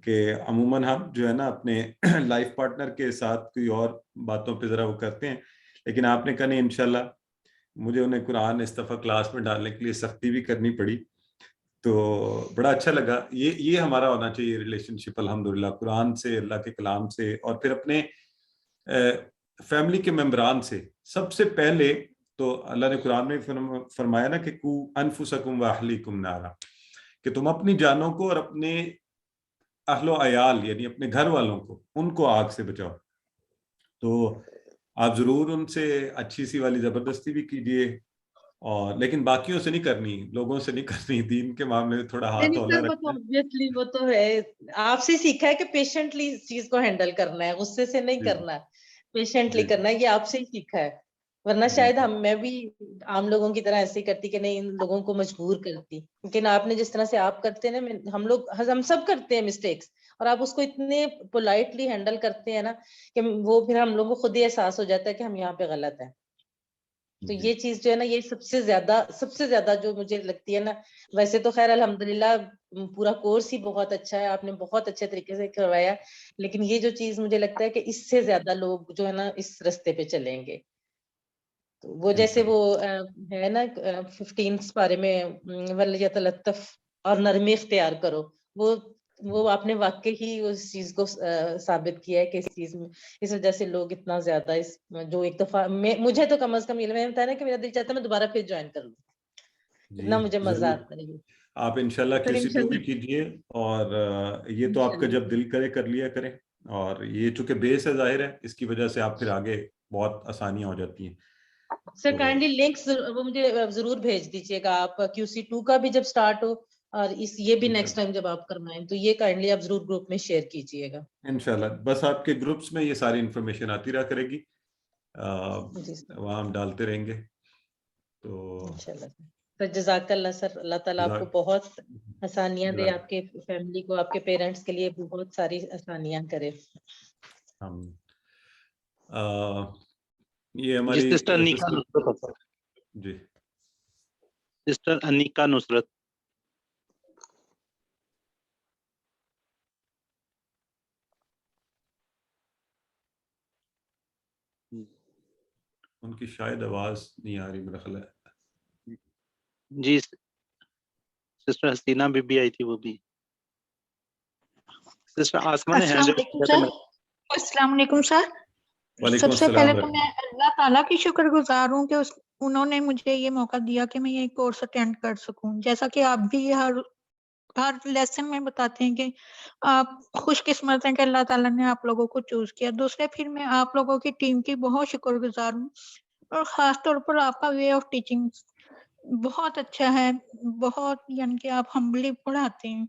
کہ عموماً ہم جو ہے نا اپنے لائف پارٹنر کے ساتھ کوئی اور باتوں پہ ذرا وہ کرتے ہیں، لیکن آپ نے کہا نہیں انشاءاللہ مجھے انہیں قرآن اس دفعہ کلاس میں ڈالنے کے لیے سختی بھی کرنی پڑی. تو بڑا اچھا لگا. یہ ہمارا ہونا چاہیے ریلیشن شپ الحمدللہ، قرآن سے، اللہ کے کلام سے، اور پھر اپنے فیملی کے ممبران سے. سب سے پہلے تو اللہ نے قرآن میں فرمایا نا کہ قو انفسکم واہلیکم نارا، کہ تم اپنی جانوں کو اور اپنے اہل و عیال یعنی اپنے گھر والوں کو، ان کو آگ سے بچاؤ. تو آپ ضرور ان سے اچھی سی والی زبردستی بھی کیجیے، اور لیکن باقیوں سے نہیں کرنی، لوگوں سے نہیں کرنی. دین کے معاملے میں تھوڑا ہاتھ ہولا رکھنا. وہ تو ہے، آپ سے سیکھا ہے کہ پیشنٹلی اس چیز کو ہینڈل کرنا ہے، غصے سے نہیں کرنا ہے، پیشنٹلی کرنا ہے. یہ آپ سے ہی سیکھا ہے، ورنہ شاید میں بھی عام لوگوں کی طرح ایسے ہی کرتی کہ نہیں، ان لوگوں کو مجبور کرتی. لیکن آپ نے جس طرح سے آپ کرتے ہیں نا، ہم سب کرتے ہیں مسٹیکس، اور آپ اس کو اتنے پولائٹلی ہینڈل کرتے ہیں نا کہ وہ پھر ہم لوگوں کو خود ہی احساس ہو جاتا ہے کہ ہم یہاں پہ غلط ہیں. تو یہ چیز جو ہے نا، یہ سب سے زیادہ جو مجھے لگتی ہے نا. ویسے تو خیر الحمدللہ پورا کورس ہی بہت اچھا ہے، آپ نے بہت اچھے طریقے سے کروایا، لیکن یہ جو چیز مجھے لگتا ہے کہ اس سے زیادہ لوگ جو ہے نا اس رستے پہ چلیں گے. تو وہ جیسے وہ ہے نا 15 پارے میں وَلْيَتَلَطَّفْ اور نرمی اختیار کرو، وہ آپ نے واقعی ہی اس چیز کو ثابت کیا ہے کہ اس چیز میں اس وجہ سے لوگ اتنا زیادہ جو ایک دفعہ مجھے تو کم از کم یہ بتایا نا کہ میرا دل چاہتا ہے میں دوبارہ پھر جوائن کر لوں، اتنا مجھے مزہ آتا ہے. آپ انشاءاللہ QC2 بھی کیجیے، اور یہ تو آپ کا جب دل کرے کر لیا کریں، اور یہ چونکہ بیس ہے ظاہر ہے، اس کی وجہ سے آپ پھر آگے بہت آسانیاں ہو جاتی ہیں. سر کائنڈلی لنکس وہ مجھے ضرور بھیج دیجیے گا آپ، QC2 کا بھی جب سٹارٹ ہو، اور یہ بھی نیکسٹ ٹائم جب آپ کروائیں تو یہ کائنڈلی آپ ضرور گروپ میں شیئر کیجیے گا. انشاءاللہ بس آپ کے گروپس میں یہ ساری انفارمیشن آتی رہا کرے گی، وہاں ہم ڈالتے رہیں گے. تو انشاءاللہ جزاک اللہ سر، اللہ تعالیٰ آپ کو بہت آسانیاں دے، آپ کے فیملی کو، آپ کے پیرنٹس کے لیے بہت ساری آسانیاں کرے. یہ ہماری سسٹر انیکا نصرت، جی سسٹر انیکا نصرت. ان کی شاید آواز نہیں آ رہی میرا خیال ہے. جی سسٹر حسینہ بی بی آئی تھی، وہ بھی. سسٹر آسما نے السلام علیکم سر. سب سے پہلے تو میں اللہ تعالیٰ کی شکر گزار ہوں کہ انہوں نے مجھے یہ موقع دیا کہ میں یہ کورس اٹینڈ کر سکوں. جیسا کہ آپ بھی ہر لیسن میں بتاتے ہیں کہ آپ خوش قسمت ہیں کہ اللہ تعالیٰ نے آپ لوگوں کو چوز کیا. دوسرے پھر میں آپ لوگوں کی ٹیم کی بہت شکر گزار ہوں، اور خاص طور پر آپ کا وے آف ٹیچنگ بہت اچھا ہے، بہت یعنی کہ آپ ہمبلی پڑھاتے ہیں.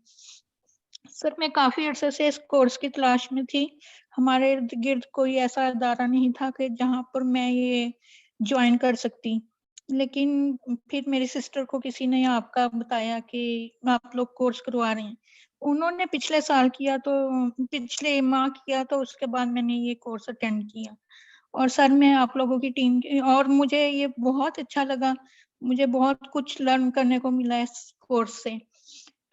سر میں کافی عرصے سے اس کورس کی تلاش میں تھی. ہمارے ارد گرد کوئی ایسا ادارہ نہیں تھا کہ جہاں پر میں یہ جوائن کر سکتی، لیکن پھر میری سسٹر کو کسی نے آپ کا بتایا کہ آپ لوگ کورس کروا رہے ہیں. انہوں نے پچھلے ماہ کیا، تو اس کے بعد میں نے یہ کورس اٹینڈ کیا، اور سر میں آپ لوگوں کی ٹیم کی، اور مجھے یہ بہت اچھا لگا، مجھے بہت کچھ لرن کرنے کو ملا اس کورس سے.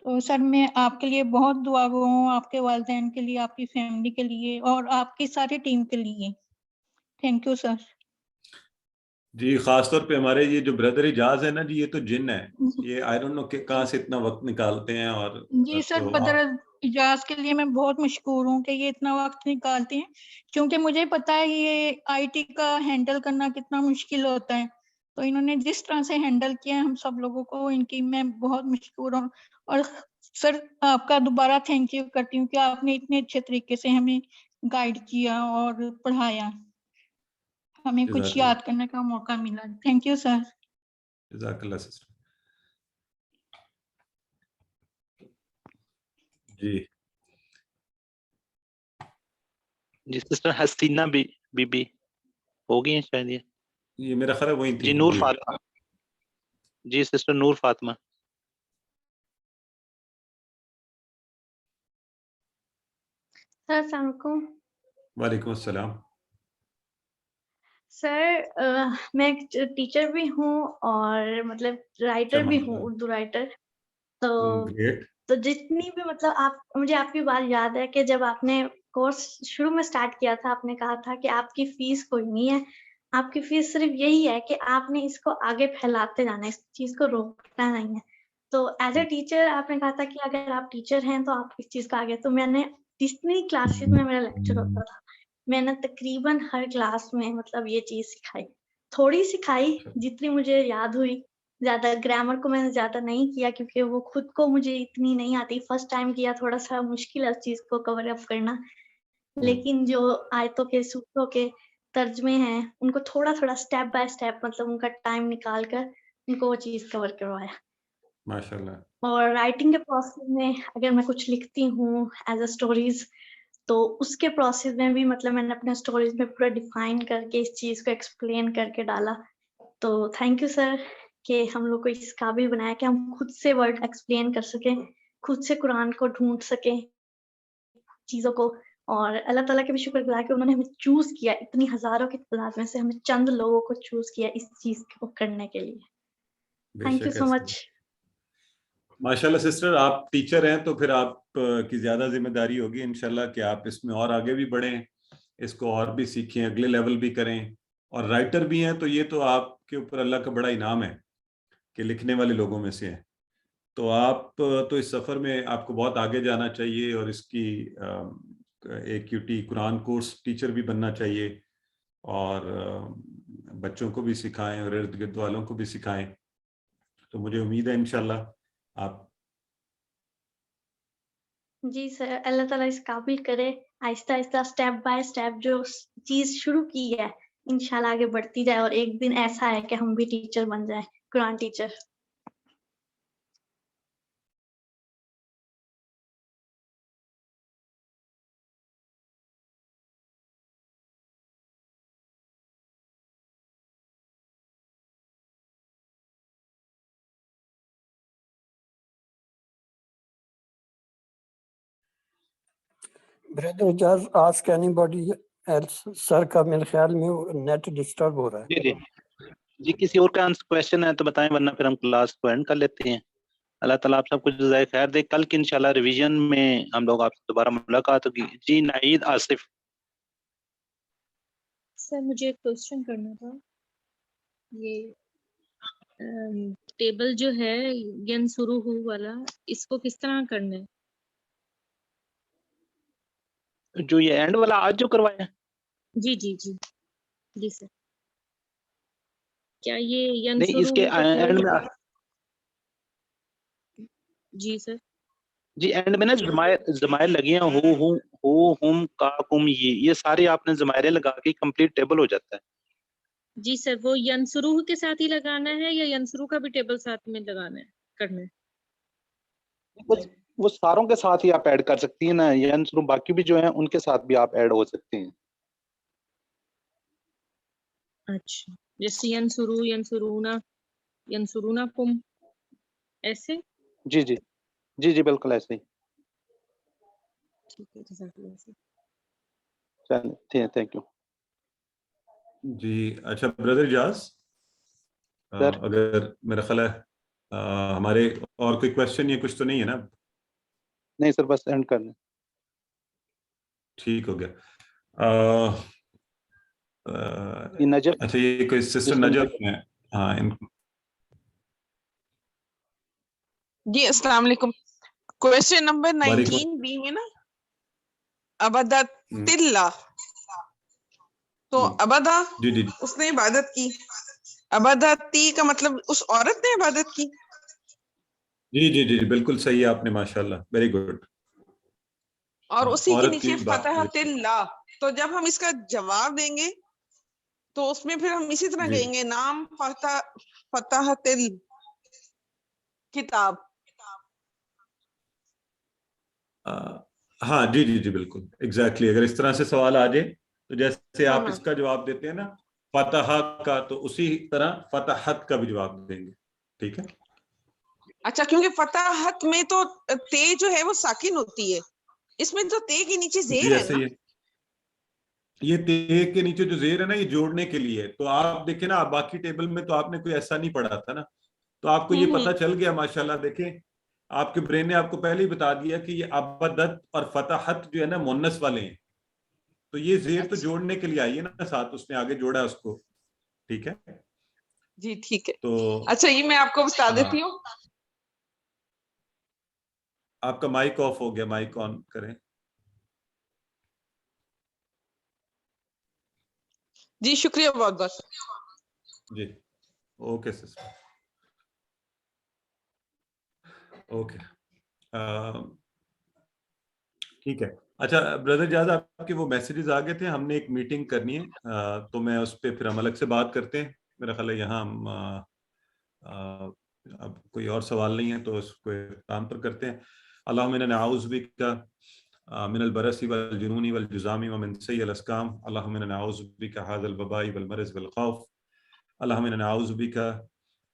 تو سر میں آپ کے لیے بہت دعا گو ہوں، آپ کے والدین کے لیے، آپ کی فیملی کے لیے، اور آپ کی ساری ٹیم کے لیے. تھینک یو سر. جی خاص طور پہ ہمارے یہ جو بردر اجاز ہے نا جی، یہ تو جن ہے، یہ آئی ڈونٹ نو کہ کہاں سے اتنا وقت نکالتے ہیں. اور جی سر، تو بدر اجاز کے لیے میں بہت مشکور ہوں کہ یہ اتنا وقت نکالتے ہیں، کیونکہ مجھے پتا ہے یہ آئی ٹی کا ہینڈل کرنا کتنا مشکل ہوتا ہے. تو انہوں نے جس طرح سے ہینڈل کیا ہم سب لوگوں کو، ان کی میں بہت مشکور ہوں. اور سر آپ کا دوبارہ تھینک یو کرتی ہوں کہ آپ نے اتنے اچھے طریقے سے ہمیں گائیڈ کیا اور پڑھایا، ہمیں کچھ جزاک یاد کرنے کا موقع ملا. Thank you sir. جزاک اللہ سسٹر. جی جی سسٹر حسینہ بی بی ہو گئی ہیں شاید یہ میرا خیال ہے وہی تھی. جی نور فاطمہ. جی سسٹر نور فاطمہ. سر السلام علیکم. وعلیکم السلام. سر میں ایک ٹیچر بھی ہوں اور مطلب رائٹر بھی ہوں، اردو رائٹر. تو جتنی بھی مطلب مجھے آپ کی بات یاد ہے کہ جب آپ نے کورس شروع میں سٹارٹ کیا تھا، آپ نے کہا تھا کہ آپ کی فیس کوئی نہیں ہے، آپ کی فیس صرف یہی ہے کہ آپ نے اس کو آگے پھیلاتے جانا ہے، اس چیز کو روکنا نہیں ہے. تو ایز اے ٹیچر آپ نے کہا تھا کہ اگر آپ ٹیچر ہیں تو آپ اس چیز کو آگے. تو میں نے جتنی کلاسز میں میرا لیکچر ہوتا تھا، میں نے تقریباً ہر کلاس میں مطلب یہ چیز سکھائی، تھوڑی سکھائی جتنی مجھے یاد ہوئی. زیادہ گرامر کو میں نے زیادہ نہیں کیا کیونکہ وہ خود کو مجھے اتنی نہیں آتی. فرسٹ ٹائم کیا، تھوڑا سا مشکل ہے اس چیز کو کور اپ کرنا. لیکن جو آیتوں کے سورتوں کے ترجمے ہیں ان کو تھوڑا تھوڑا اسٹیپ بائی اسٹیپ مطلب ان کا ٹائم نکال کر ان کو وہ چیز کور کروایا. ماشاءاللہ. اور رائٹنگ کے پروسیس میں اگر میں کچھ لکھتی ہوں ایز اے اسٹوریز، تو اس کے پروسیس میں بھی مطلب میں نے اپنے اسٹوریز میں پورا ڈیفائن کر کے اس چیز کو ایکسپلین کر کے ڈالا. تو تھینک یو سر کہ ہم لوگ کو اس قابل بنایا کہ ہم خود سے ورڈ ایکسپلین کر سکیں، خود سے قرآن کو ڈھونڈ سکیں چیزوں کو. اور اللہ تعالیٰ کے بھی شکر گزار کہ انہوں نے ہمیں چوز کیا، اتنی ہزاروں کی تعداد میں سے ہمیں چند لوگوں کو چوز کیا اس چیز کو کرنے کے لیے. تھینک یو سو مچ. ماشاءاللہ سسٹر، آپ ٹیچر ہیں تو پھر آپ کی زیادہ ذمہ داری ہوگی انشاءاللہ کہ آپ اس میں اور آگے بھی بڑھیں، اس کو اور بھی سیکھیں، اگلے لیول بھی کریں. اور رائٹر بھی ہیں تو یہ تو آپ کے اوپر اللہ کا بڑا انعام ہے کہ لکھنے والے لوگوں میں سے ہیں. تو آپ تو اس سفر میں آپ کو بہت آگے جانا چاہیے اور اس کی AQT قرآن کورس ٹیچر بھی بننا چاہیے اور بچوں کو بھی سکھائیں اور ارد گرد والوں کو بھی سکھائیں. تو مجھے امید ہے انشاءاللہ آپ. جی سر، اللہ تعالیٰ اس قابل کرے، آہستہ آہستہ اسٹیپ بائی اسٹیپ جو چیز شروع کی ہے انشاءاللہ آگے بڑھتی جائے اور ایک دن ایسا ہے کہ ہم بھی ٹیچر بن جائیں، قرآن teacher. Brother, just ask anybody else. Sir کا میرے خیال میں نیٹ ڈسٹرب ہو رہا ہے. جی جی کسی اور کا کوشچن ہے تو بتائیں، ورنہ پھر ہم کلاس کو اینڈ کر لیتے ہیں. اللہ تعالیٰ آپ سب کو جزائے خیر دے. کل کی انشاءاللہ ریویژن میں ہم لوگ آپ سے دوبارہ ملاقات ہوگی. جی نعید آصف. سر مجھے ایک کوشچن کرنا تھا. یہ ٹیبل جو ہے ینصروہ والا، اس کو کس طرح کرنا ہے؟ جو یہ اینڈ والا آج جو کروایا ہے؟ جی جی جی جی سر. کیا یہ نہیں، اس کے ینصروہ کا اینڈ میں جی سر. جی اینڈ میں نا ضمائر لگی ہیں، ہو ہم کا کم، یہ سارے آپ نے ضمائریں لگا کے کمپلیٹ ٹیبل ہو جاتا ہے. جی سر، وہ ینصروہ کے ساتھ ہی لگانا ہے یا ینصروہ کا بھی ٹیبل ساتھ میں لگانا ہے کرنا ہے؟ وہ ساروں کے ساتھ ہی آپ ایڈ کر سکتی ہیں نا، ینصرو باقی بھی جو ہیں ان کے ساتھ بھی آپ ایڈ ہو سکتے ہیں. اچھا، جیسے ینصرونا کم ایسے. جی جی جی جی بالکل ایسے ہی. ٹھیک ہے، جزاک اللہ. چلیے ٹھیک ہے، تھینک یو. جی اچھا برادر جاز، اگر میرا خیال ہے ہمارے اور کوئی کوشچن یا کچھ تو نہیں ہے نا؟ نہیں سر، بس اینڈ کر لیں. ٹھیک ہو گیا. نجف، اچھا یہ کوئی سسٹر نجف ہے. ہاں جی السلام علیکم. کوشچن نمبر 19 بی میں نا عبادت اللہ، تو عبادہ اس نے عبادت کی، عبادتی کا مطلب اس عورت نے عبادت کی. جی جی جی بالکل صحیح ہے آپ نے، ماشاءاللہ ویری گڈ. اور اسی کے نیچے فتحت اللہ، تو جب ہم اس کا جواب دیں گے تو اس میں پھر ہم اسی طرح کہیں گے نام فتحت کتاب. ہاں جی جی جی بالکل ایگزیکٹلی. اگر اس طرح سے سوال آ جائے تو جیسے آپ اس کا جواب دیتے ہیں نا فتح کا، تو اسی طرح فتحت کا بھی جواب دیں گے. ٹھیک ہے. اچھا کیونکہ فتحت میں تو تے جو ہے وہ ساکن ہوتی ہے، اس میں تو تے کے نیچے زیر ہے نا. یہ تے کے نیچے جو زیر ہے نا یہ جوڑنے کے لیے. تو آپ دیکھیں نا باقی ٹیبل میں تو آپ نے کوئی ایسا نہیں پڑھا تھا نا، تو آپ کو یہ پتا چل گیا ماشاءاللہ. دیکھیں آپ کے برین نے آپ کو پہلے ہی بتا دیا کہ یہ عبادت اور فتحت جو ہے نا مونس والے ہیں، تو یہ زیر تو جوڑنے کے لیے آئی ہے نا ساتھ، اس نے آگے جوڑا اس کو. ٹھیک ہے جی ٹھیک ہے. تو اچھا یہ میں آپ کو بتا دیتی ہوں. آپ کا مائک آف ہو گیا، مائک آن کریں. جی شکریہ بہت بہت. جی اوکے سسٹر، اوکے ٹھیک ہے. اچھا بردر جاز آپ کے وہ میسیجز آ گئے تھے، ہم نے ایک میٹنگ کرنی ہے تو میں اس پہ پھر ہم الگ سے بات کرتے ہیں. میرا خیال ہے یہاں ہم اب کوئی اور سوال نہیں ہے تو اس کو کام پر کرتے ہیں. اللہم انا نعوذ بک من البرص والجنون والجذام ومن سیء الاسقام. اللہم انا نعوذ بک هذا الوباء والمرض والخوف. اللہم انا نعوذ بک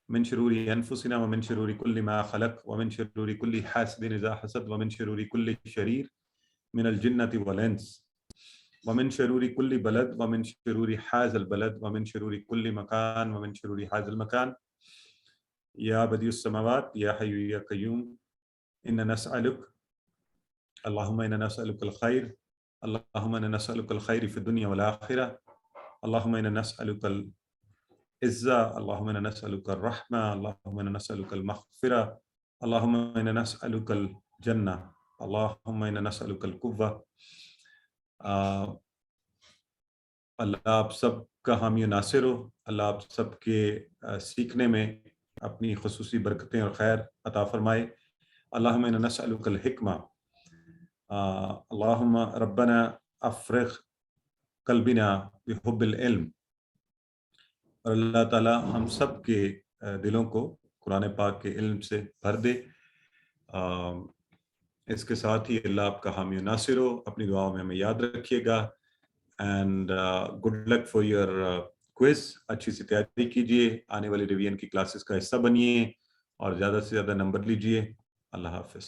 من شرور انفسنا ومن شرور كل ما خلق ومن شرور كل حاسد اذا حسد ومن شرور كل شرير من الجنة والانس ومن شرور كل بلد ومن شرور هذا البلد ومن شرور كل مكان ومن شرور هذا المكان. يا بديع السماوات يا حي يا قيوم إنا نسألك، اللهم إنا نسألك الخير، اللهم إنا نسألك الخير في الدنيا والآخرة، اللهم إنا نسألك العزة، اللهم إنا نسألك الرحمة، اللهم إنا نسألك المغفرة، اللهم إنا نسألك الجنة، اللهم إنا نسألك القوة. اللہ آپ سب کا حامی و ناصر ہو. اللہ آپ سب کے سیکھنے میں اپنی خصوصی برکتیں اور خیر عطا فرمائے. اللہم انا نسألک الحکمہ، اللہم ربنا افرغ قلبنا بحب العلم. اور اللہ تعالی ہم سب کے دلوں کو قرآن پاک کے علم سے بھر دے. اس کے ساتھ ہی اللہ آپ کا حامی و ناصر ہو. اپنی دعاؤں میں ہمیں یاد رکھیے گا. And good luck for your quiz. اچھی سی تیاری کیجیے، آنے والی ریویژن کی کلاسز کا حصہ بنیے اور زیادہ سے زیادہ نمبر لیجیے. اللہ حافظ.